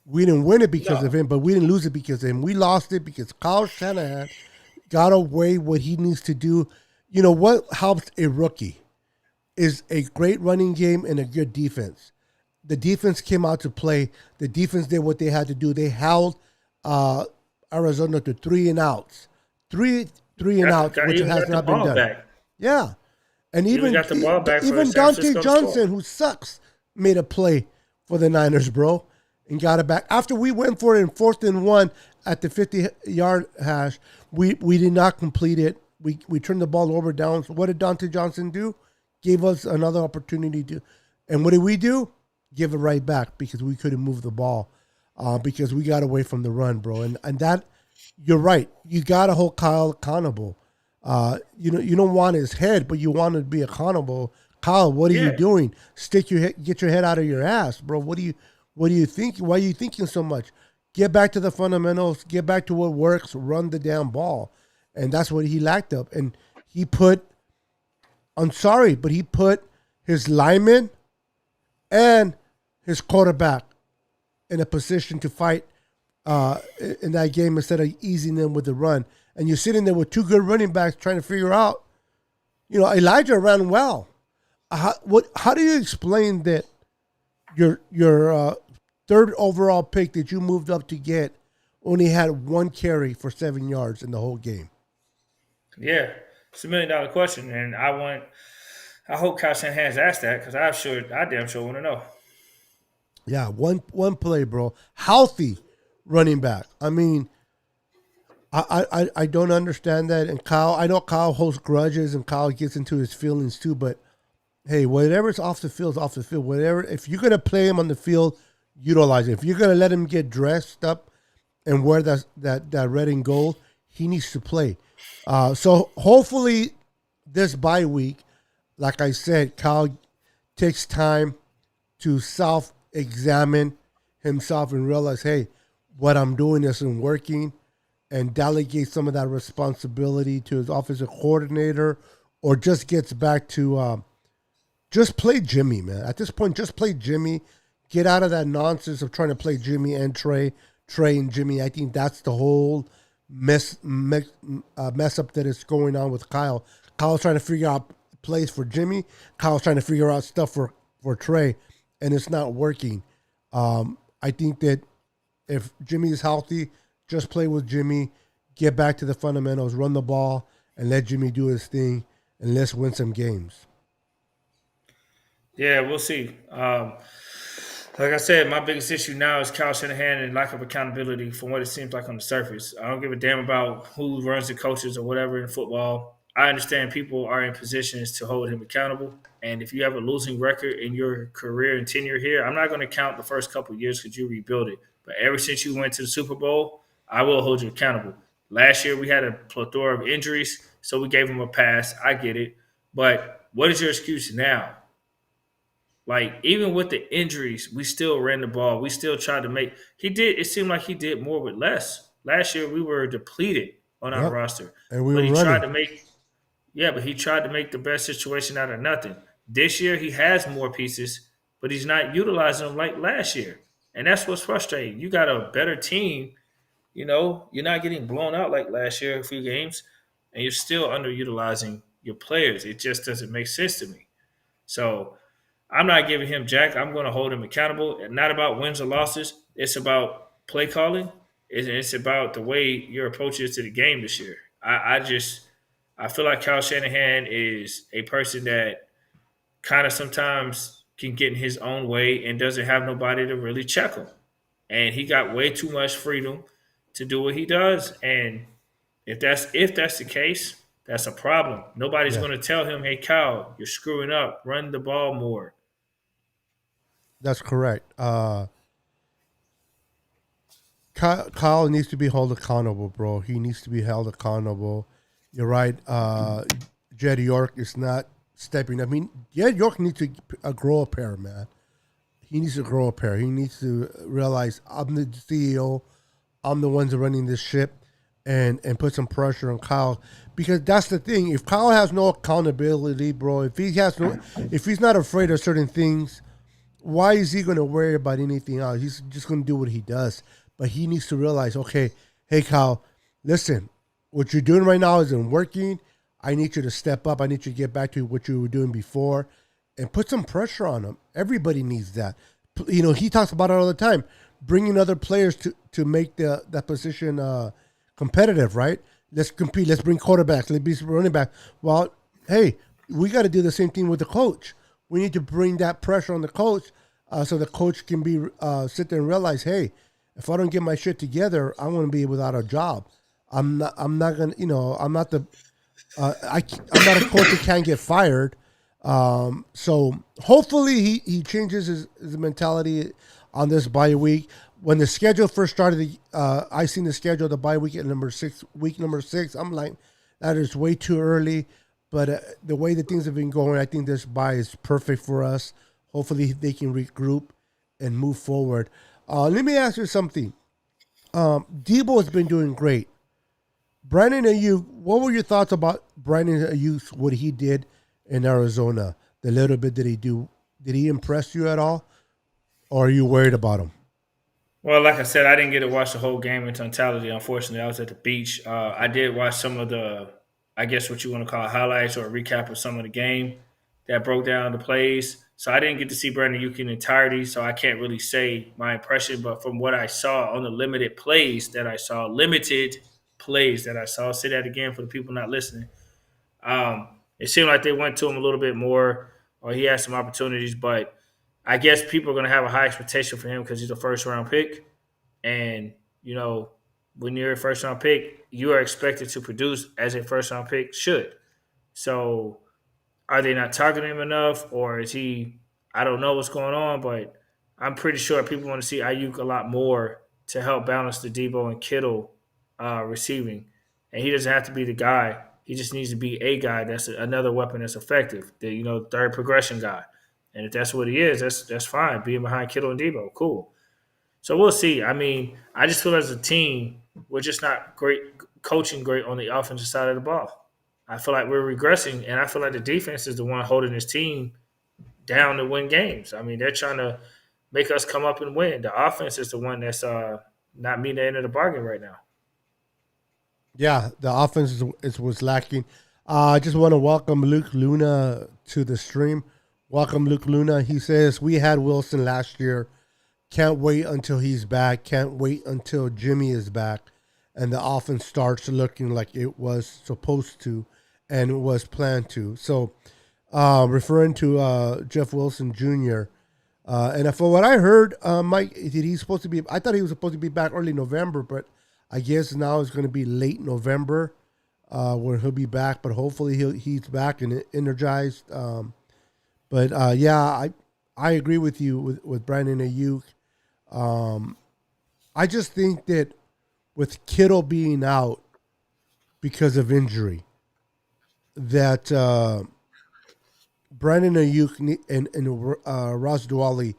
We didn't win it because of No. him, but we didn't lose it because of him. We lost it because Kyle Shanahan got away what he needs to do. You know what helps a rookie is a great running game and a good defense. The defense came out to play. The defense did what they had to do. They held uh, Arizona to 3 and outs, three and outs, which Even has got the not been ball done. back. Yeah, and Even got the ball back for even San Dante Francisco to score. Johnson, who sucks, made a play for the Niners, bro, and got it back. After we went for it in 4th and 1 at the 50-yard hash, we did not complete it. We turned the ball over down. So what did Dante Johnson do? Gave us another opportunity to, and what did we do? Give it right back because we couldn't move the ball because we got away from the run, bro. And that, you're right. You got to hold Kyle accountable. You don't want his head, but you want to be accountable. Kyle, what are you Yeah. doing? Get your head out of your ass, bro. What do you think? Why are you thinking so much? Get back to the fundamentals. Get back to what works. Run the damn ball, and that's what he lacked up. And he put. I'm sorry, but he put his lineman and his quarterback in a position to fight in that game instead of easing them with the run. And you're sitting there with two good running backs trying to figure out. Elijah ran well. How do you explain that your third overall pick that you moved up to get only had one carry for 7 yards in the whole game? Yeah. It's $1 million question, and I hope Kyle Shanahan's asked that because I damn sure want to know. Yeah, one play, bro. Healthy running back. I mean, I don't understand that. And Kyle, I know Kyle holds grudges and Kyle gets into his feelings too, but hey, whatever's off the field is off the field. Whatever, if you're gonna play him on the field, utilize it. If you're gonna let him get dressed up and wear that red and gold, he needs to play. So hopefully this bye week, like I said, Kyle takes time to self-examine himself and realize, hey, what I'm doing isn't working, and delegate some of that responsibility to his offensive coordinator, or just gets back to just play Jimmy, man. At this point, just play Jimmy. Get out of that nonsense of trying to play Jimmy and Trey and Jimmy. I think that's the whole mess up that is going on with Kyle. Kyle's trying to figure out plays for Jimmy. Kyle's trying to figure out stuff for Trey, and it's not working. I think that if Jimmy is healthy, just play with Jimmy, get back to the fundamentals, run the ball, and let Jimmy do his thing, and let's win some games. Yeah, we'll see. Like I said, my biggest issue now is Kyle Shanahan and lack of accountability from what it seems like on the surface. I don't give a damn about who runs the coaches or whatever in football. I understand people are in positions to hold him accountable. And if you have a losing record in your career and tenure here, I'm not going to count the first couple of years because you rebuilt it. But ever since you went to the Super Bowl, I will hold you accountable. Last year, we had a plethora of injuries, so we gave him a pass. I get it. But what is your excuse now? Like, even with the injuries, we still ran the ball. We still tried to make he did it seemed like he did more with less. Last year we were depleted on our Yep. roster. And we But were he tried running. to make but he tried to make the best situation out of nothing. This year he has more pieces, but he's not utilizing them like last year. And that's what's frustrating. You got a better team, you're not getting blown out like last year a few games, and you're still underutilizing your players. It just doesn't make sense to me. So I'm not giving him jack. I'm going to hold him accountable. And not about wins or losses. It's about play calling. It's about the way your approach is to the game this year. I feel like Kyle Shanahan is a person that kind of sometimes can get in his own way and doesn't have nobody to really check him. And he got way too much freedom to do what he does. And if that's the case, that's a problem. Nobody's Yeah, going to tell him, "Hey, Kyle, you're screwing up. Run the ball more." that's correct. Kyle needs to be held accountable, bro. He needs to be held accountable. You're right. Jed York is not stepping. I mean, Jed York needs to grow a pair, man. He needs to grow a pair. He needs to realize I'm the CEO. I'm the ones running this ship. and put some pressure on Kyle, because that's the thing. If Kyle has no accountability, bro, if he's not afraid of certain things, why is he going to worry about anything else? He's just going to do what he does. But he needs to realize, okay, hey Kyle, listen, what you're doing right now isn't working. I need you to step up. I need you to get back to what you were doing before, and put some pressure on him. Everybody needs that. He talks about it all the time, bringing other players to make that position competitive, right? Let's compete. Let's bring quarterbacks. Let's be running back. Well, hey, we got to do the same thing with the coach. We need to bring that pressure on the coach, so the coach can be sit there and realize, hey, if I don't get my shit together, I'm going to be without a job. I'm not. I'm not gonna. I'm not the. I'm not a coach that can't get fired. So hopefully he changes his mentality on this bye week. When the schedule first started, I seen the schedule of the bye week at week number six. I'm like, that is way too early. But the way that things have been going, I think this bye is perfect for us. Hopefully they can regroup and move forward. Let me ask you something. Debo has been doing great. Brandon Ayuk, what were your thoughts about Brandon Ayuk, what he did in Arizona? The little bit that he do, did he impress you at all, or are you worried about him? Well, like I said, I didn't get to watch the whole game in totality. Unfortunately, I was at the beach. I did watch some of the, I guess what you want to call highlights or a recap of some of the game that broke down the plays. So I didn't get to see Brandon Ayuk in entirety, so I can't really say my impression. But from what I saw on the limited plays that I saw, I'll say that again for the people not listening. It seemed like they went to him a little bit more, or he had some opportunities. But I guess people are going to have a high expectation for him because he's a first round pick, and you know when you're a first round pick, you are expected to produce as a first round pick should. So are they not targeting him enough, or is he? I don't know what's going on, but I'm pretty sure people want to see Ayuk a lot more to help balance the Debo and Kittle receiving, and he doesn't have to be the guy. He just needs to be a guy that's another weapon that's effective. The third progression guy, and if that's what he is, that's fine. Being behind Kittle and Debo, cool. So we'll see. I mean, I just feel as a team, we're just not great coaching great on the offensive side of the ball. I feel like we're regressing, and I feel like the defense is the one holding this team down to win games. I mean, they're trying to make us come up and win. The offense is the one that's not meeting the end of the bargain right now. Yeah, the offense was lacking. I just want to welcome Luke Luna to the stream. Welcome, Luke Luna. He says, we had Wilson last year. Can't wait until he's back. Can't wait until Jimmy is back. And the offense starts looking like it was supposed to and it was planned to. So, referring to Jeff Wilson Jr., and for what I heard, Mike, did he supposed to be? I thought he was supposed to be back early November, but I guess now it's going to be late November where he'll be back. But hopefully he's back and energized. But yeah, I agree with you with Brandon Ayuk. I just think that with Kittle being out because of injury, that Brandon Ayuk and Ross Dwally,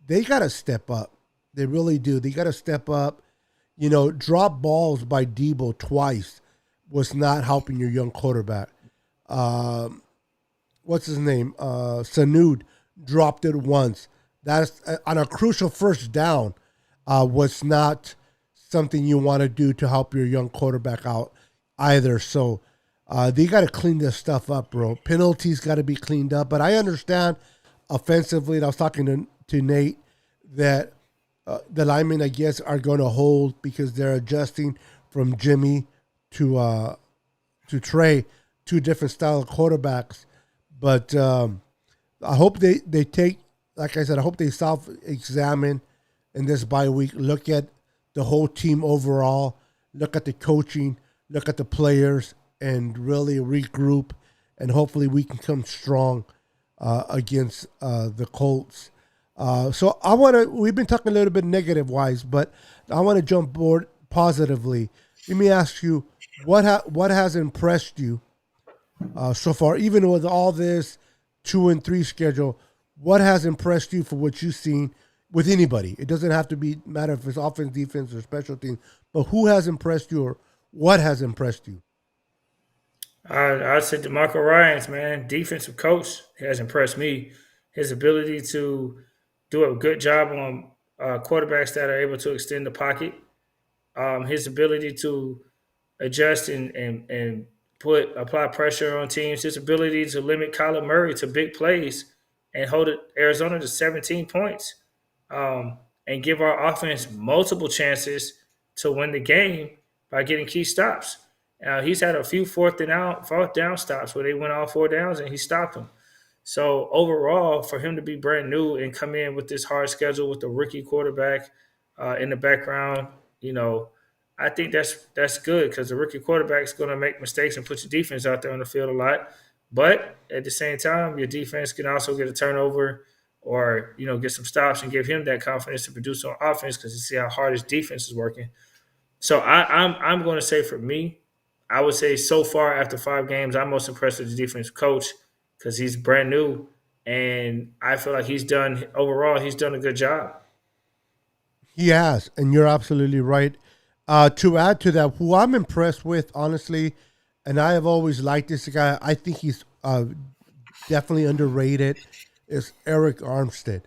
they got to step up. They really do. They got to step up. Drop balls by Debo twice was not helping your young quarterback. What's his name? Sanud dropped it once. That's on a crucial first down. Was not something you want to do to help your young quarterback out either. So they got to clean this stuff up, bro. Penalties got to be cleaned up. But I understand offensively, and I was talking to Nate, that the linemen, I guess, are going to hold because they're adjusting from Jimmy to Trey, two different style of quarterbacks. But I hope they take, like I said, I hope they self-examine in this bye week, look at the whole team overall, look at the coaching, look at the players, and really regroup. And hopefully we can come strong against the Colts. So we've been talking a little bit negative wise, but I want to jump board positively. Let me ask you, what has impressed you so far, even with all this 2-3 schedule? What has impressed you for what you've seen with anybody? It doesn't have to be matter if it's offense, defense, or special teams, but who has impressed you, or What has impressed you? I'd say DeMarco Ryans, man, defensive coach, has impressed me. His ability to do a good job on quarterbacks that are able to extend the pocket. His ability to adjust and put apply pressure on teams. His ability to limit Kyler Murray to big plays and hold Arizona to 17 points, and give our offense multiple chances to win the game by getting key stops. He's had a few fourth down stops where they went all four downs and he stopped them. So overall, for him to be brand new and come in with this hard schedule with the rookie quarterback in the background, you know, I think that's good because the rookie quarterback is going to make mistakes and put your defense out there on the field a lot. But at the same time, your defense can also get a turnover or get some stops and give him that confidence to produce on offense because you see how hard his defense is working. So I'm going to say for me, I would say so far after 5 games, I'm most impressed with the defensive coach because he's brand new, and I feel like he's done a good job. He has, and you're absolutely right. To add to that, who I'm impressed with, honestly, and I have always liked this guy. I think he's definitely underrated. Is Eric Armstead.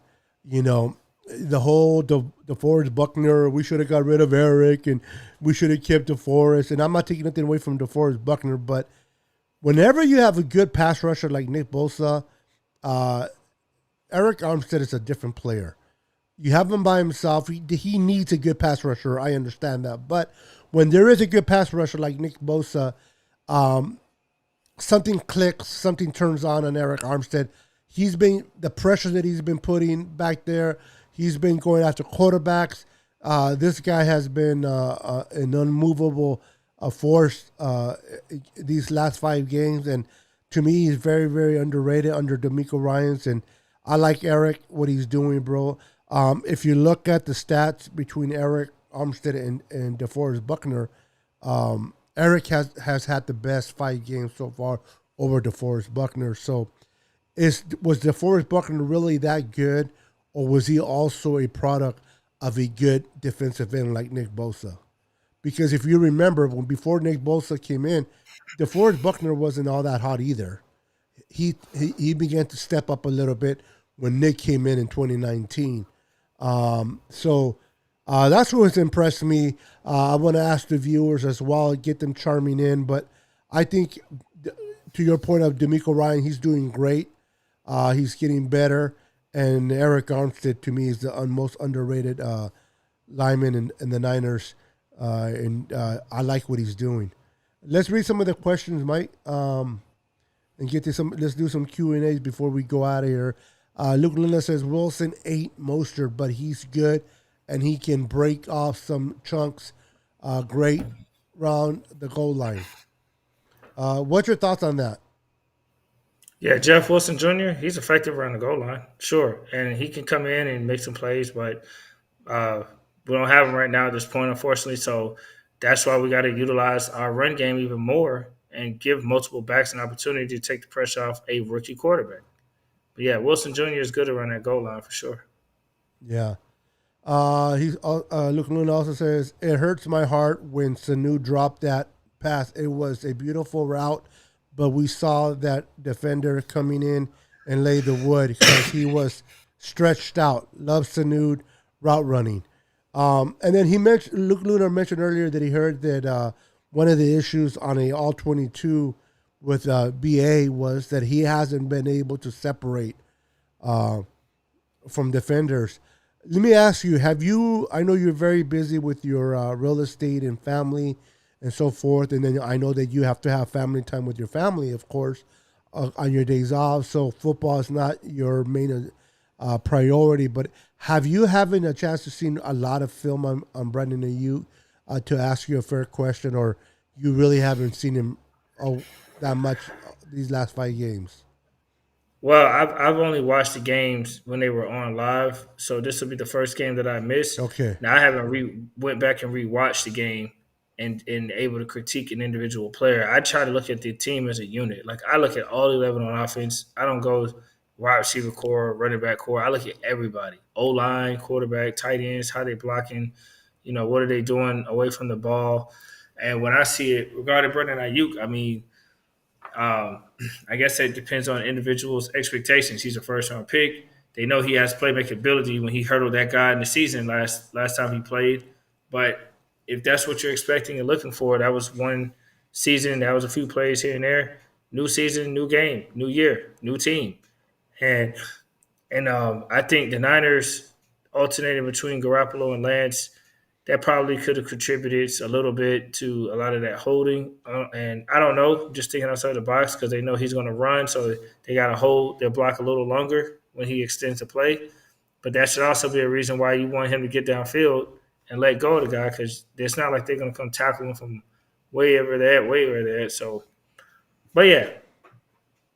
You know, the Forrest Buckner. We should have got rid of Eric, and we should have kept DeForest. And I'm not taking nothing away from DeForest Buckner, but whenever you have a good pass rusher like Nick Bosa, uh, Eric Armstead is a different player. You have him by himself. He needs a good pass rusher. I understand that. But when there is a good pass rusher like Nick Bosa, um, something clicks, something turns on Eric Armstead. He's been the pressure that he's been putting back there. He's been going after quarterbacks. This guy has been an unmovable force these last 5 games, and to me, he's very, very underrated under D'Amico Ryan's. And I like Eric what he's doing, bro. If you look at the stats between Eric Armstead and DeForest Buckner, Eric has had the best 5 games so far over DeForest Buckner. So was DeForest Buckner really that good, or was he also a product of a good defensive end like Nick Bosa? Because if you remember, when before Nick Bosa came in, DeForest Buckner wasn't all that hot either. He began to step up a little bit when Nick came in 2019. So that's what has impressed me. I want to ask the viewers as well, get them charming in. But I think, to your point of D'Amico Ryan, he's doing great. He's getting better. And Eric Armstead, to me, is the most underrated lineman in the Niners. And I like what he's doing. Let's read some of the questions, Mike, and get to some. Let's do some Q&As before we go out of here. Luke Luna says Wilson ain't Mostert, but he's good and he can break off some chunks. Great round the goal line. What's your thoughts on that? Yeah, Jeff Wilson Jr. He's effective around the goal line, sure, and he can come in and make some plays, but uh, we don't have him right now at this point, unfortunately. So that's why we got to utilize our run game even more and give multiple backs an opportunity to take the pressure off a rookie quarterback. But yeah, Wilson Jr. is good around that goal line for sure. Yeah. Luke Luna also says it hurts my heart when Sanu dropped that pass. It was a beautiful route, but we saw that defender coming in and lay the wood because he was stretched out. Love Sanu route running. And then Luke Luna mentioned earlier that he heard that one of the issues on a all 22 with BA was that he hasn't been able to separate uh, from defenders. Let me ask you: have you? I know you're very busy with your real estate and family and so forth, and then I know that you have to have family time with your family, of course, on your days off. So football is not your main priority. But have you having a chance to see a lot of film on Brendan and you to ask you a fair question, or you really haven't seen him that much these last 5 games? Well, I've only watched the games when they were on live, so this will be the first game that I missed. Okay. Now I haven't went back and rewatched the game and able to critique an individual player. I try to look at the team as a unit. Like I look at all 11 on offense. I don't go wide receiver core, running back core. I look at everybody: O line, quarterback, tight ends, how they blocking. What are they doing away from the ball? And when I see it regarding Brandon Ayuk, I mean, um, I guess it depends on individuals' expectations. He's a first round pick. They know he has playmaking ability when he hurdled that guy in the season last time he played. But if that's what you're expecting and looking for, that was one season. That was a few plays here and there. New season, new game, new year, new team. And I think the Niners alternating between Garoppolo and Lance, that probably could have contributed a little bit to a lot of that holding. And I don't know, just thinking outside the box because they know he's going to run, so they got to hold their block a little longer when he extends the play. But that should also be a reason why you want him to get downfield and let go of the guy because it's not like they're going to come tackle him from way over there, way over there. So, but yeah,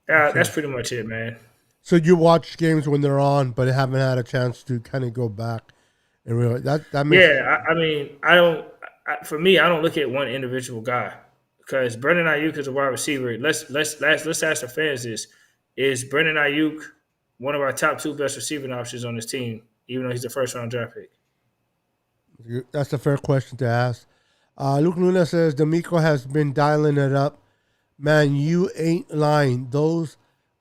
Okay. that's pretty much it, man. So you watch games when they're on, but haven't had a chance to kind of go back and realize that makes Yeah, I mean, I don't. For me, I don't look at one individual guy because Brendan Ayuk is a wide receiver. Let's ask the fans this: Is Brendan Ayuk one of our top two best receiving options on this team, even though he's the first round draft pick? that's a fair question to ask. Luke Luna says D'Amico has been dialing it up. Man, you ain't lying. Those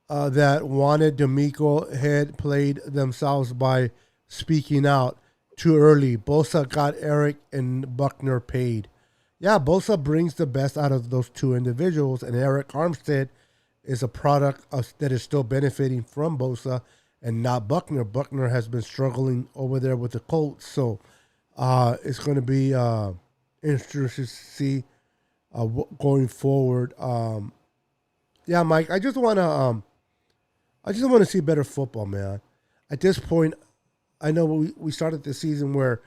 that wanted D'Amico had played themselves by speaking out too early. Bosa got Eric and Buckner paid. Yeah, Bosa brings the best out of those two individuals, and Eric Armstead is a product that is still benefiting from Bosa and not Buckner. Buckner has been struggling over there with the Colts, so it's going to be interesting to see going forward. Yeah, Mike, I just want to see better football, man. At this point, I know we started the season where,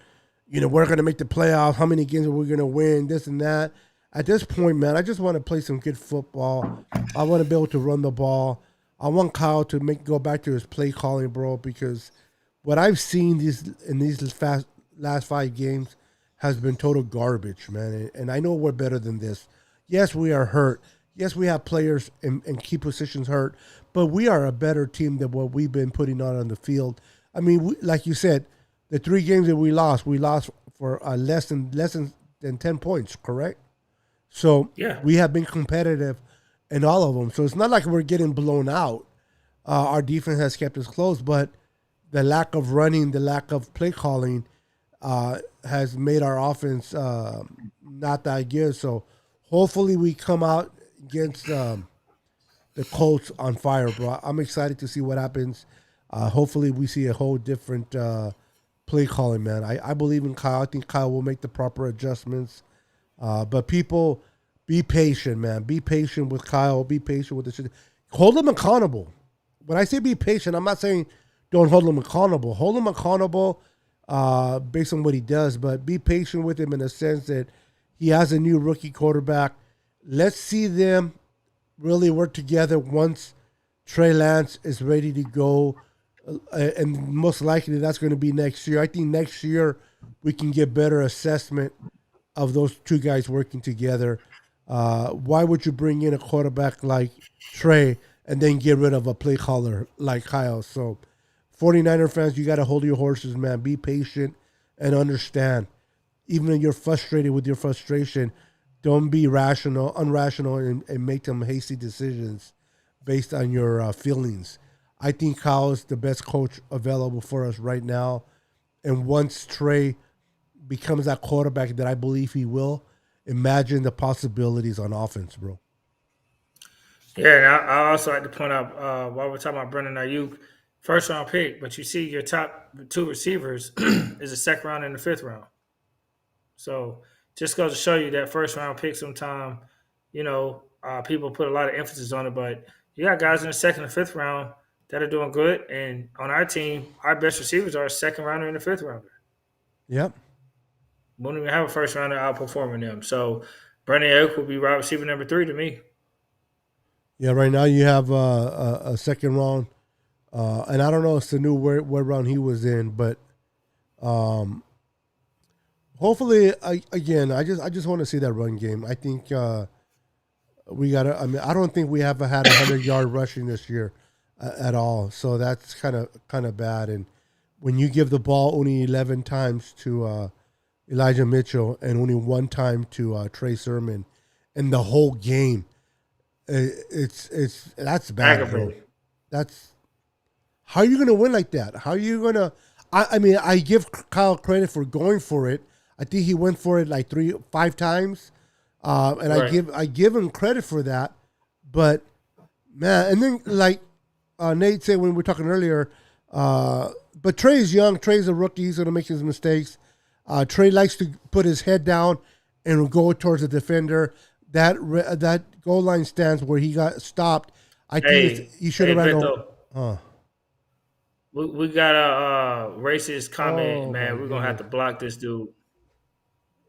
we're going to make the playoffs. How many games are we going to win? This and that. At this point, man, I just want to play some good football. I want to be able to run the ball. I want Kyle to go back to his play calling, bro, because what I've seen in these last 5 games has been total garbage, man. And I know we're better than this. Yes, we are hurt. Yes, we have players in key positions hurt, but we are a better team than what we've been putting on the field. I mean, like you said, the 3 games that we lost for less than 10 points, correct? So Yeah, we have been competitive in all of them. So it's not like we're getting blown out. Our defense has kept us close, but the lack of running, the lack of play calling, has made our offense not that good. So hopefully we come out against the Colts on fire, bro. I'm excited to see what happens. Hopefully we see a whole different play calling, man. I believe in Kyle. I think Kyle will make the proper adjustments. But people, be patient, man. Be patient with Kyle. Be patient with the shit. Hold him accountable. When I say be patient, I'm not saying don't hold him accountable. Hold him accountable based on what he does, but be patient with him in the sense that he has a new rookie quarterback. Let's see them really work together once Trey Lance is ready to go. And most likely that's going to be next year. I think next year we can get better assessment of those two guys working together. Why would you bring in a quarterback like Trey and then get rid of a play caller like Kyle? So 49er fans, you got to hold your horses, man. Be patient and understand. Even if you're frustrated with your frustration, don't be unrational, and make them hasty decisions based on your feelings. I think Kyle is the best coach available for us right now. And once Trey becomes that quarterback that I believe he will, imagine the possibilities on offense, bro. yeah. And I also like to point out while we're talking about Brendan Ayuk, first round pick, but you see your top two receivers is a second round and the fifth round. So just goes to show you that first round pick sometime, people put a lot of emphasis on it, but you got guys in the second and fifth round that are doing good. And on our team, our best receivers are a second rounder and a fifth rounder. Yep. We don't even have a first rounder outperforming them. So Brandon Ayuk will be wide receiver number 3 to me. Yeah, right now you have a second round. And I don't know if it's the new what round he was in, but um, hopefully, I just want to see that run game. I think we got to. I mean, I don't think we have had 100-yard rushing this year at all. So that's kind of bad. And when you give the ball only 11 times to Elijah Mitchell and only one time to Trey Sermon in the whole game. It's that's bad, bro. Aggravating. That's how are you gonna win like that? How are you gonna? I mean, I give Kyle credit for going for it. I think he went for it like 5 times, and Right. I give him credit for that. But man, and then like Nate said when we were talking earlier, but Trey's young. Trey's a rookie. He's gonna make his mistakes. Trey likes to put his head down and go towards the defender. That goal line stance where he got stopped. I think he should Hey, have ran over. Beto. Uh, We got a racist comment, oh my man. We're gonna have goodness. to block this dude.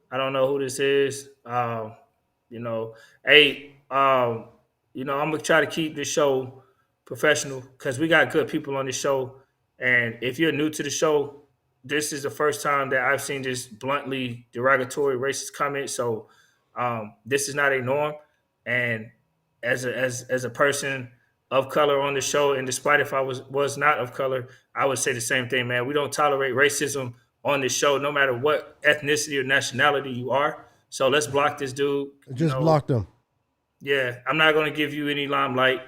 I don't know who this is. You know, hey, I'm gonna try to keep this show professional because we got good people on this show. And if you're new to the show, this is the first time that I've seen this bluntly derogatory racist comment. So this is not a norm. And as a person of color on the show, and despite if I was not of color, I would say the same thing, man. We don't tolerate racism on this show, no matter what ethnicity or nationality you are. So let's block this dude. I just blocked him. Yeah, I'm not going to give you any limelight.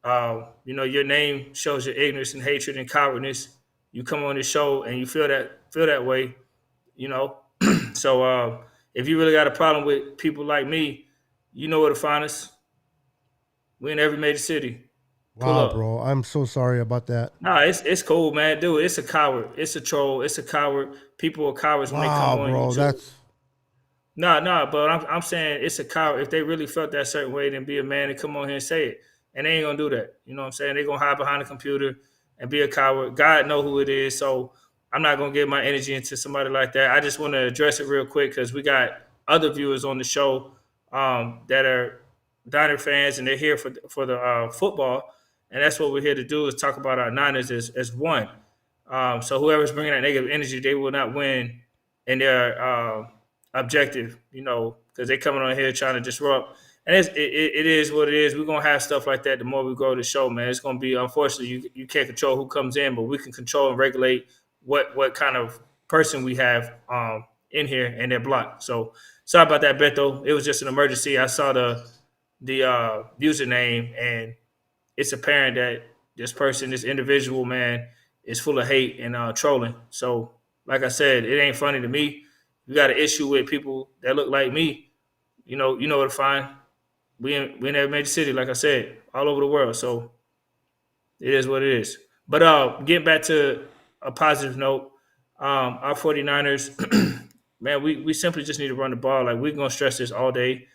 Your name shows your ignorance and hatred and cowardness. You come on this show and you feel that way, you know. So if you really got a problem with people like me, you know where to find us. We in every major city. Pull Wow, up. bro. I'm so sorry about that. Nah, it's cool, man. Dude, it's a coward. It's a troll. It's a coward. People are cowards when they come Wow, on bro. YouTube. That's No, but I'm saying it's a coward. If they really felt that certain way, then be a man and come on here and say it. And they ain't gonna do that. You know what I'm saying? They're gonna hide behind the computer and be a coward. God know who it is. So I'm not gonna give my energy into somebody like that. I just want to address it real quick because we got other viewers on the show that are Diner fans and they're here for the football. And that's what we're here to do is talk about our Niners as one. So whoever's bringing that negative energy, they will not win in their objective, because they coming on here trying to disrupt. And it is what it is. We're gonna have stuff like that the more we grow the show, man. It's gonna be unfortunately you can't control who comes in, but we can control and regulate what kind of person we have in here and their block. So sorry about that, Beto. It was just an emergency. I saw the username and it's apparent that this individual, man, is full of hate and trolling. So, like I said, it ain't funny to me. You got an issue with people that look like me. You know where to find. We in every major city, like I said, all over the world. So it is what it is. But getting back to a positive note, our 49ers, man, we simply just need to run the ball. Like we're gonna stress this all day.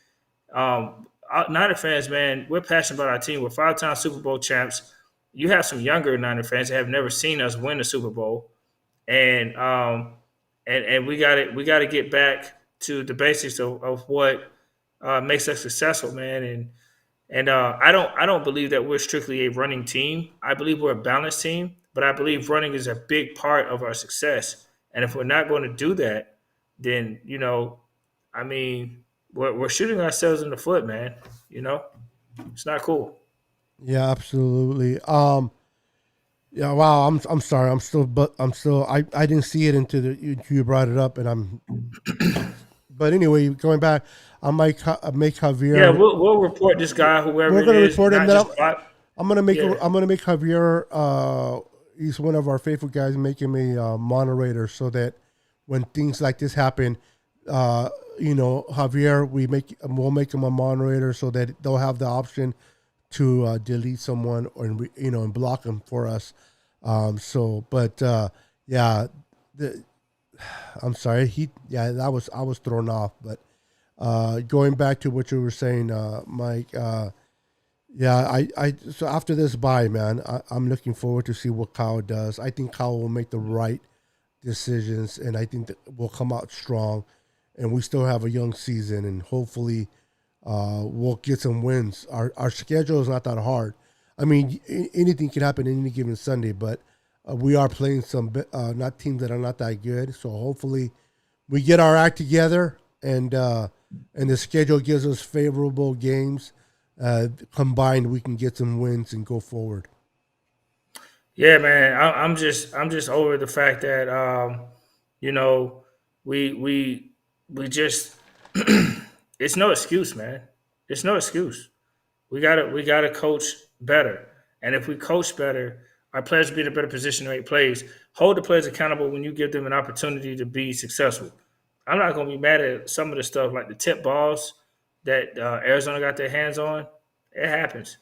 Niner fans, man, we're passionate about our team. We're five-time Super Bowl champs. You have some younger Niner fans that have never seen us win the Super Bowl, and we got to get back to the basics of what makes us successful, man. And I don't believe that we're strictly a running team. I believe we're a balanced team, but I believe running is a big part of our success. And if we're not going to do that, then I mean, we're shooting ourselves in the foot, man. You know, it's not cool. yeah, absolutely. Yeah, wow. I'm sorry. I'm still. I didn't see it until you brought it up, and I'm. But anyway, going back, I might make Yeah, Javier. we'll report this guy, whoever We're it gonna is, report him. not Then just block. Yeah, I'm gonna make Javier. He's one of our faithful guys. Make him a moderator so that when things like this happen, Javier, we'll make him a moderator so that they'll have the option to delete someone or and block them for us. Yeah, the, I'm sorry. That was I was thrown off. But going back to what you were saying, Mike. Yeah, so after this bye, man, I'm looking forward to see what Kyle does. I think Kyle will make the right decisions, and I think that we'll come out strong. And we still have a young season, and hopefully, we'll get some wins. Our schedule is not that hard. I mean, anything can happen any given Sunday, but we are playing some not teams that are not that good. So hopefully, we get our act together, and the schedule gives us favorable games. Combined, we can get some wins and go forward. yeah, man. I'm just over the fact that you know We we just it's no excuse, man. It's no excuse. We gotta coach better. And if we coach better, our players will be in a better position to make plays. Hold the players accountable when you give them an opportunity to be successful. I'm not gonna be mad at some of the stuff like the tip balls that Arizona got their hands on. It happens.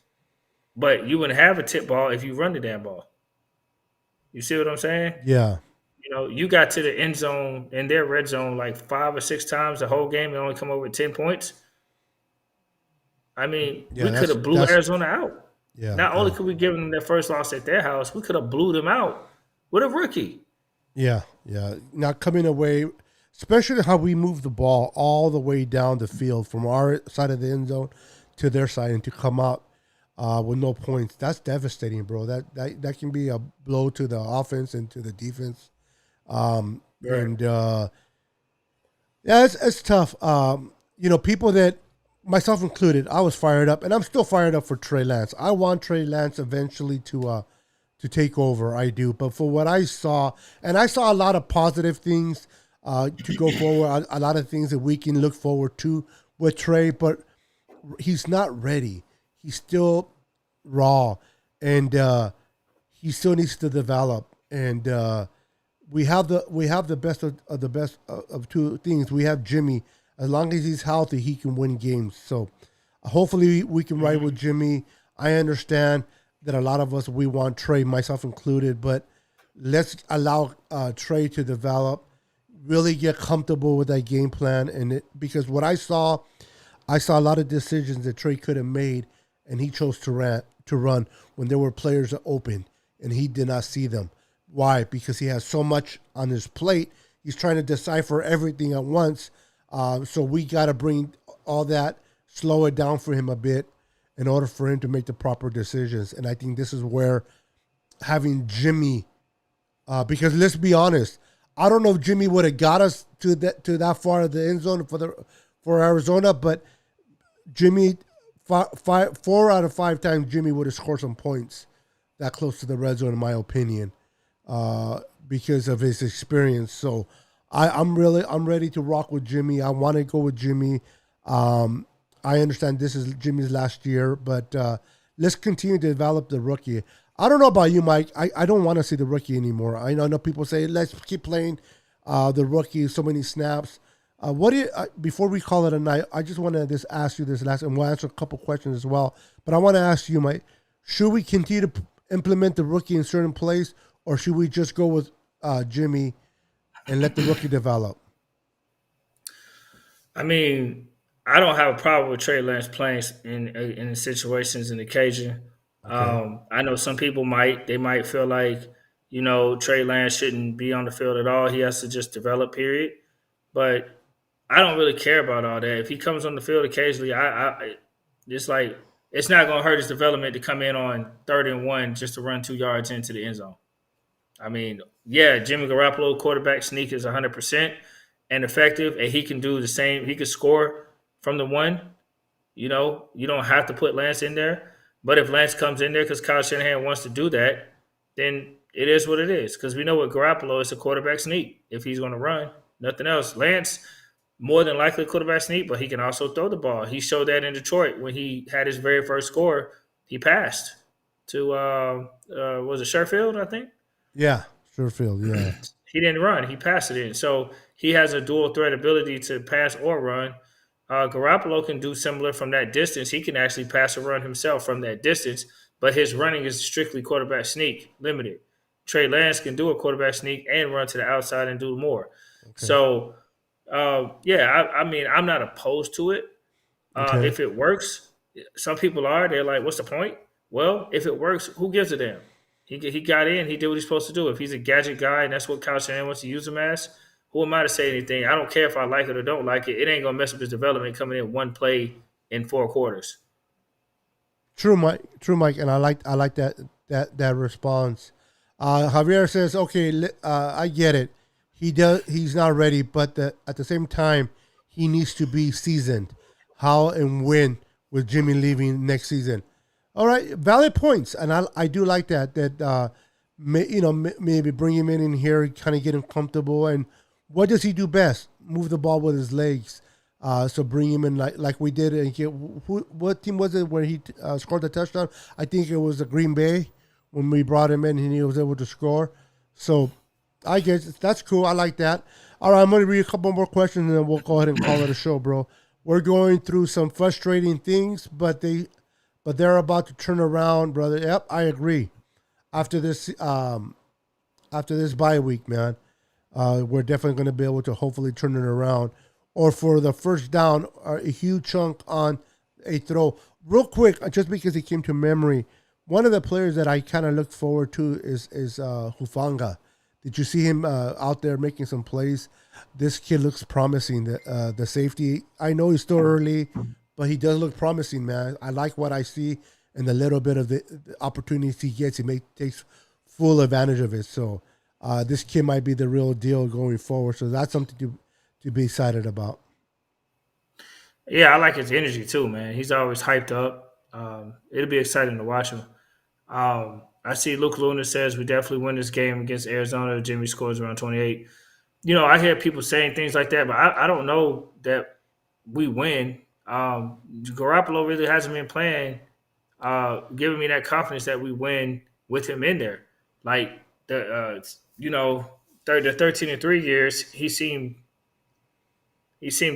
But you wouldn't have a tip ball if you run the damn ball. You see what I'm saying? Yeah, You got to the end zone in their red zone like 5 or 6 times the whole game and only come up with 10 points. I mean, we yeah. could have blew That's Arizona out. yeah, Not only yeah, could we give them their first loss at their house, we could have blew them out with a rookie. yeah, yeah. Not coming away, especially how we move the ball all the way down the field from our side of the end zone to their side, and to come out with no points. That's devastating, bro. That can be a blow to the offense and to the defense. Right. And Yeah, it's tough. People that, myself included, I was fired up, and I'm still fired up for Trey Lance. I want Trey Lance eventually to take over. I do, but for what I saw, and I saw a lot of positive things to go forward, a lot of things that we can look forward to with Trey, but he's not ready. He's still raw, and he still needs to develop. And we have the best of the best of two things. We have Jimmy. As long as he's healthy, he can win games. So hopefully we can ride with Jimmy. I understand that a lot of us, we want Trey, myself included, but let's allow Trey to develop, really get comfortable with that game plan, because what I saw a lot of decisions that Trey could have made, and he chose to run when there were players open, and he did not see them. Why? Because he has so much on his plate. He's trying to decipher everything at once. So we got to bring all that, slow it down for him a bit in order for him to make the proper decisions. And I think this is where having Jimmy, because let's be honest, I don't know if Jimmy would have got us to that far of the end zone for Arizona, but Jimmy, 4 out of 5 times Jimmy would have scored some points that close to the red zone, in my opinion, because of his experience. So I'm ready to rock with Jimmy. I want to go with Jimmy. I understand this is Jimmy's last year, but let's continue to develop the rookie. I don't know about you, Mike. I don't want to see the rookie anymore. I know people say let's keep playing the rookie, so many snaps. What do you, before we call it a night? I just want to just ask you this last, and we'll answer a couple questions as well. But I want to ask you, Mike, should we continue to implement the rookie in certain plays, or should we just go with Jimmy and let the rookie develop? I mean, I don't have a problem with Trey Lance playing in situations in occasion. Okay. I know some people might feel like Trey Lance shouldn't be on the field at all. He has to just develop. Period. But I don't really care about all that. If he comes on the field occasionally, it's like it's not going to hurt his development to come in on 3rd and 1 just to run 2 yards into the end zone. I mean, yeah, Jimmy Garoppolo quarterback sneak is 100% and effective, and he can do the same. He could score from the one. You don't have to put Lance in there. But if Lance comes in there because Kyle Shanahan wants to do that, then it is what it is. Because we know with Garoppolo, it's a quarterback sneak if he's going to run. Nothing else. Lance, more than likely a quarterback sneak, but he can also throw the ball. He showed that in Detroit when he had his very first score. He passed to, was it Sherfield, I think? Yeah, Sherfield. Yeah. He didn't run. He passed it in. So he has a dual threat ability to pass or run. Garoppolo can do similar from that distance. He can actually pass or run himself from that distance, but his running is strictly quarterback sneak, limited. Trey Lance can do a quarterback sneak and run to the outside and do more. Okay. So, yeah, I mean, I'm not opposed to it. Okay. If it works, some people are. They're like, what's the point? Well, if it works, who gives a damn? He got in. He did what he's supposed to do. If he's a gadget guy and that's what Kyle Shanahan wants to use him as, who am I to say anything? I don't care if I like it or don't like it. It ain't gonna mess up his development coming in one play in 4 quarters. True, Mike. True, Mike. And I like that response. Javier says, "Okay, I get it. He's not ready, but at the same time, he needs to be seasoned. How and when with Jimmy leaving next season? All right, valid points, and I do like that. Maybe bring him in here, kind of get him comfortable, and What does he do best? Move the ball with his legs. So bring him in like we did. And what team was it where he scored the touchdown? I think it was the Green Bay when we brought him in and he was able to score. So I guess that's cool. I like that. All right, I'm going to read a couple more questions and then we'll go ahead and call it a show, bro. We're going through some frustrating things, but they're about to turn around, brother. Yep, I agree. After this after this bye week, man, we're definitely going to be able to hopefully turn it around, or for the first down, a huge chunk on a throw. Real quick, just because it came to memory, one of the players that I kind of look forward to is Hufanga. Did you see him out there making some plays? This kid looks promising. The safety, I know he's still early, but he does look promising, man. I like what I see and the little bit of the opportunities he gets. Takes full advantage of it. So this kid might be the real deal going forward. So that's something to be excited about. Yeah, I like his energy too, man. He's always hyped up. It'll be exciting to watch him. I see Luke Luna says we definitely win this game against Arizona. Jimmy scores around 28. I hear people saying things like that, but I don't know that we win. Garoppolo really hasn't been playing, giving me that confidence that we win with him in there. Like the 13-3 years, he seemed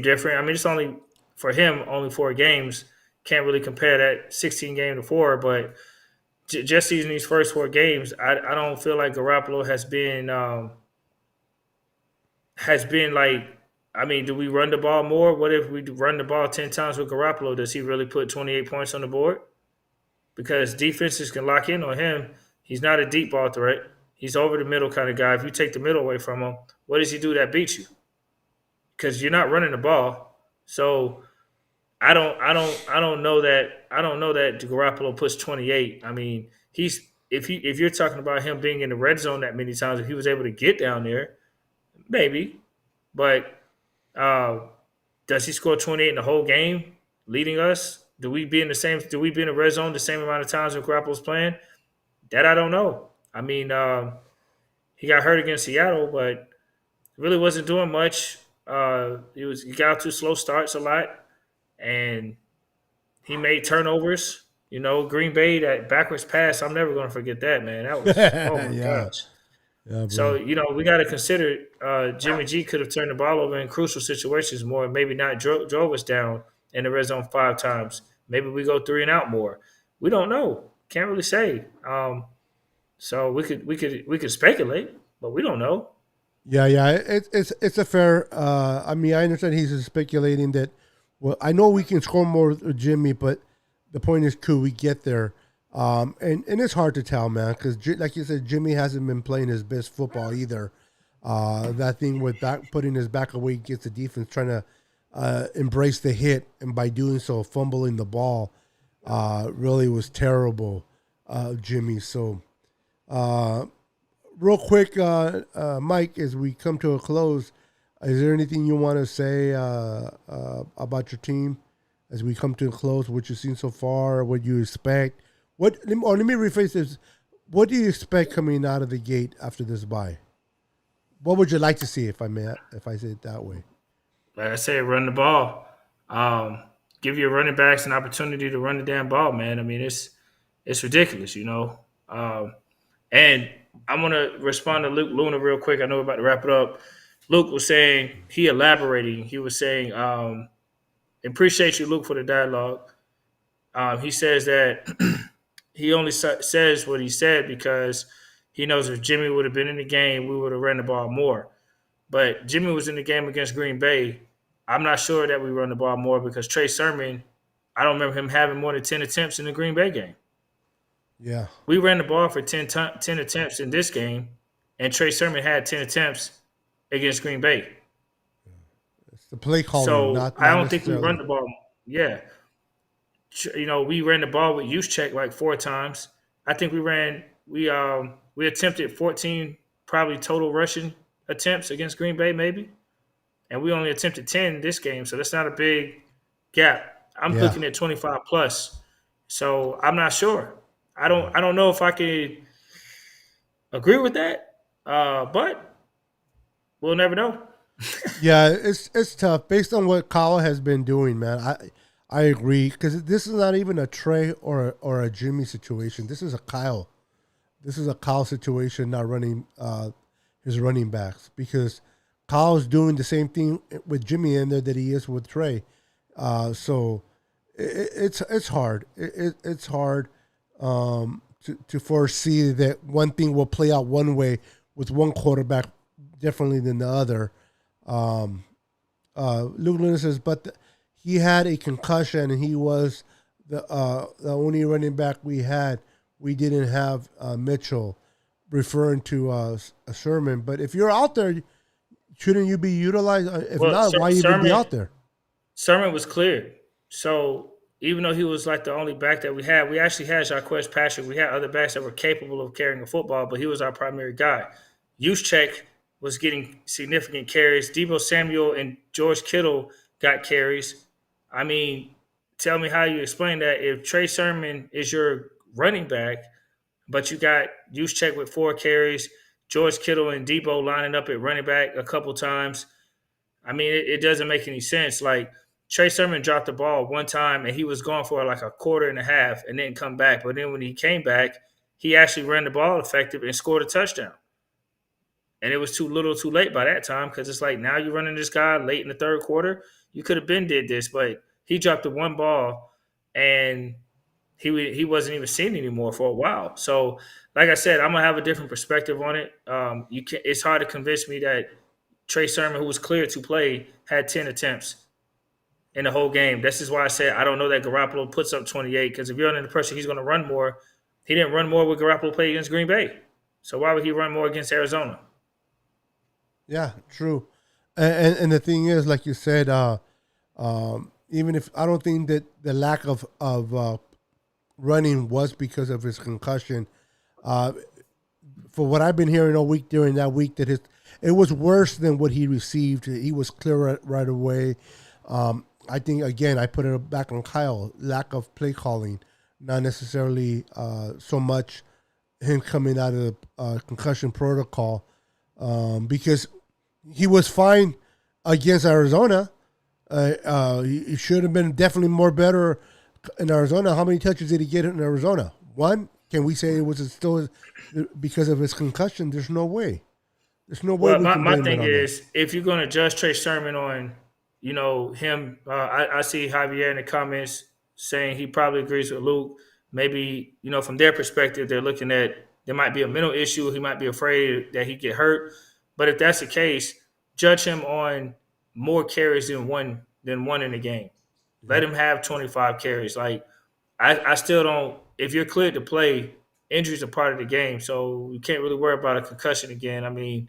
different. I mean, it's only for him only 4 games. Can't really compare that 16 game to 4, but just in these first 4 games, I don't feel like Garoppolo has been like. I mean, do we run the ball more? What if we run the ball 10 times with Garoppolo? Does he really put 28 points on the board? Because defenses can lock in on him. He's not a deep ball threat. He's over the middle kind of guy. If you take the middle away from him, what does he do that beats you? Because you're not running the ball. So I don't know that Garoppolo puts 28. I mean, if you're talking about him being in the red zone that many times, if he was able to get down there, maybe. But uh, does he score 28 in the whole game, leading us? Do we be in the red zone the same amount of times when Garoppolo's playing? That I don't know. I mean, he got hurt against Seattle, but really wasn't doing much. He got out to slow starts a lot, and he made turnovers. Green Bay, that backwards pass, I'm never going to forget that, man. That was, oh my Yeah, gosh. yeah, So, bro. we got to consider Jimmy G could have turned the ball over in crucial situations more, maybe not drove us down in the red zone 5 times. Maybe we go 3 and out more. We don't know. Can't really say. So we could speculate, but we don't know. Yeah, yeah. It's a fair. I mean, I understand he's speculating that. Well, I know we can score more with Jimmy, but the point is, could we get there? And it's hard to tell, man, because like you said, Jimmy hasn't been playing his best football either. That thing with putting his back away gets the defense trying to embrace the hit, and by doing so, fumbling the ball, really was terrible, Jimmy. So. Uh, Real quick, Mike, as we come to a close, is there anything you want to say about your team as we come to a close? What you've seen so far, what you expect? Let me rephrase this. What do you expect coming out of the gate after this bye? What would you like to see, if I say it that way? Like I said, run the ball. Um, Give your running backs an opportunity to run the damn ball, man. I mean, it's ridiculous. And I'm gonna respond to Luke Luna real quick. I know we're about to wrap it up. Luke was saying he elaborating. He was saying, appreciate you, Luke, for the dialogue. He says that he only says what he said because he knows if Jimmy would have been in the game, we would have ran the ball more. But Jimmy was in the game against Green Bay. I'm not sure that we run the ball more because Trey Sermon, I don't remember him having more than 10 attempts in the Green Bay game. Yeah, We ran the ball for 10 attempts in this game, and Trey Sermon had 10 attempts against Green Bay. it's the play calling, So not I not don't think we run necessarily. the ball. Yeah. We ran the ball with use check like 4 times. I think we attempted 14 probably total rushing attempts against Green Bay, maybe. And we only attempted 10 this game, so that's not a big gap. I'm Yeah, looking at 25 plus. So I'm not sure. I yeah. don't I don't know if I could agree with that. But we'll never know. Yeah, it's tough based on what Kyle has been doing, man. I agree because this is not even a Trey or a Jimmy situation. This is a Kyle. This is a Kyle situation, not running his running backs because Kyle's doing the same thing with Jimmy in there that he is with Trey. So it's hard. It's hard to foresee that one thing will play out one way with one quarterback differently than the other. Um, Luke Luna says, but he had a concussion and he was the only running back we had. We didn't have Mitchell, referring to Sherman. But if you're out there, shouldn't you be utilized? If Well, not, why even be out there? Sermon was clear. So even though he was like the only back that we actually had Jacquez Patrick. We had other backs that were capable of carrying the football, but he was our primary guy. Juszczyk was getting significant carries. Debo Samuel and George Kittle got carries. I mean, tell me how you explain that if Trey Sermon is your running back, but you got Juszczyk with 4 carries, George Kittle and Debo lining up at running back a couple times. I mean, it doesn't make any sense. Like Trey Sermon dropped the ball one time and he was going for like a quarter and a half and didn't come back. But then when he came back, he actually ran the ball effective and scored a touchdown. And it was too little, too late by that time because it's like now you're running this guy late in the third quarter. You could have been did this, but he dropped the one ball and he wasn't even seen anymore for a while. So, like I said, I'm gonna have a different perspective on it. You can It's hard to convince me that Trey Sermon, who was cleared to play, had 10 attempts in the whole game. This is why I said I don't know that Garoppolo puts up 28 because if you're under the pressure, he's going to run more. He didn't run more with Garoppolo play against Green Bay. So why would he run more against Arizona? Yeah, true. And the thing is, like you said, even if I don't think that the lack of running was because of his concussion. Uh, for what I've been hearing all week during that week, that it was worse than what he received. He was clear right away. I think again, I put it back on Kyle. Lack of play calling, not necessarily so much him coming out of the concussion protocol, because he was fine against Arizona. He should have been definitely more better in Arizona. How many touches did he get in Arizona? One. Can we say it was still because of his concussion? There's no way. There's no way Well, we my, can my blame it thing on that. is, if you're going to judge Trey Sermon on, him, I see Javier in the comments saying he probably agrees with Luke. Maybe, from their perspective, they're looking at there might be a mental issue. He might be afraid that he get hurt. But if that's the case, judge him on more carries than one in the game. Let Yep. him have 25 carries. Like I still don't. If you're cleared to play, injuries are part of the game, so you can't really worry about a concussion again. I mean,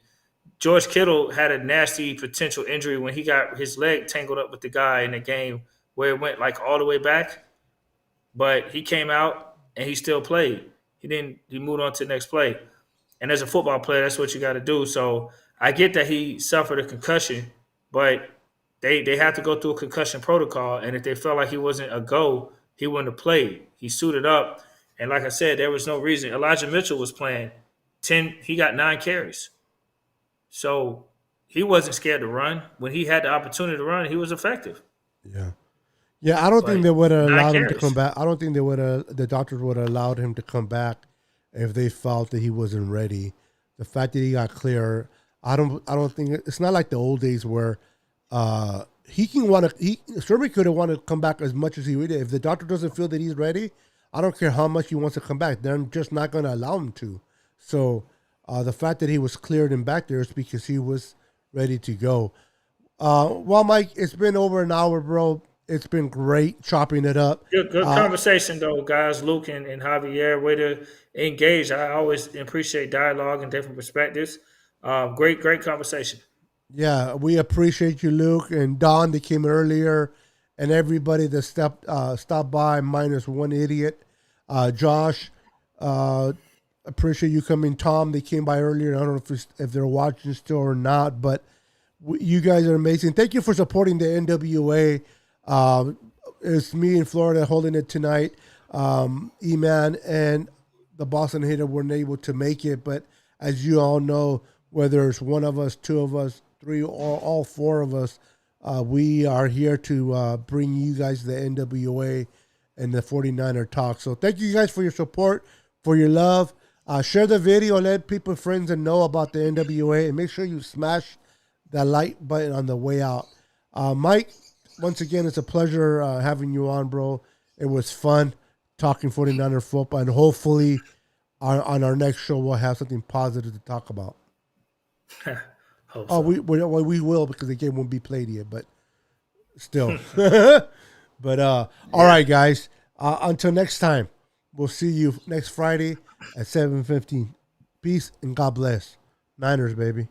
George Kittle had a nasty potential injury when he got his leg tangled up with the guy in the game where it went like all the way back, but he came out and he still played. He didn't. He moved on to the next play. And as a football player, that's what you got to do. So I get that he suffered a concussion, but they have to go through a concussion protocol. And if they felt like he wasn't a go, he wouldn't have played. He suited up, and like I said, there was no reason. Elijah Mitchell was playing 10. He got 9 carries, so he wasn't scared to run. When he had the opportunity to run, he was effective. Yeah. Yeah, I don't think But they would have nine allowed him to come carries. back. I don't think they would have. The doctors would have allowed him to come back if they felt that he wasn't ready. The fact that he got clear, I don't. I don't think it's not like the old days where he can want to. He Sherman could have wanted to come back as much as he would. If the doctor doesn't feel that he's ready, I don't care how much he wants to come back. They're just not going to allow him to. So the fact that he was cleared and back there is because he was ready to go. Well, Mike, it's been over an hour, bro. It's been great chopping it up. Good conversation though, guys. Luke and Javier, way to engage. I always appreciate dialogue and different perspectives. Great conversation. Yeah, we appreciate you, Luke and Don that came earlier, and everybody that stopped by, minus one idiot. Josh, uh, appreciate you coming. Tom, they came by earlier. I don't know if they're watching still or not, but you guys are amazing. Thank you for supporting the NWA. Uh, it's me in Florida holding it tonight. E-Man and the Boston Hater weren't able to make it, but as you all know, whether it's one of us, two of us, three or all four of us, we are here to bring you guys the NWA and the 49er talk. So thank you guys for your support, for your love. Share the video, let people, friends, and know about the NWA, and make sure you smash that like button on the way out. Mike, once again, it's a pleasure having you on, bro. It was fun talking 49er football, and hopefully on our next show we'll have something positive to talk about. Hope Oh, so. we will, because the game won't be played yet, but still. But all right, guys. Until next time, we'll see you next Friday at 7:15. Peace and God bless. Niners, baby.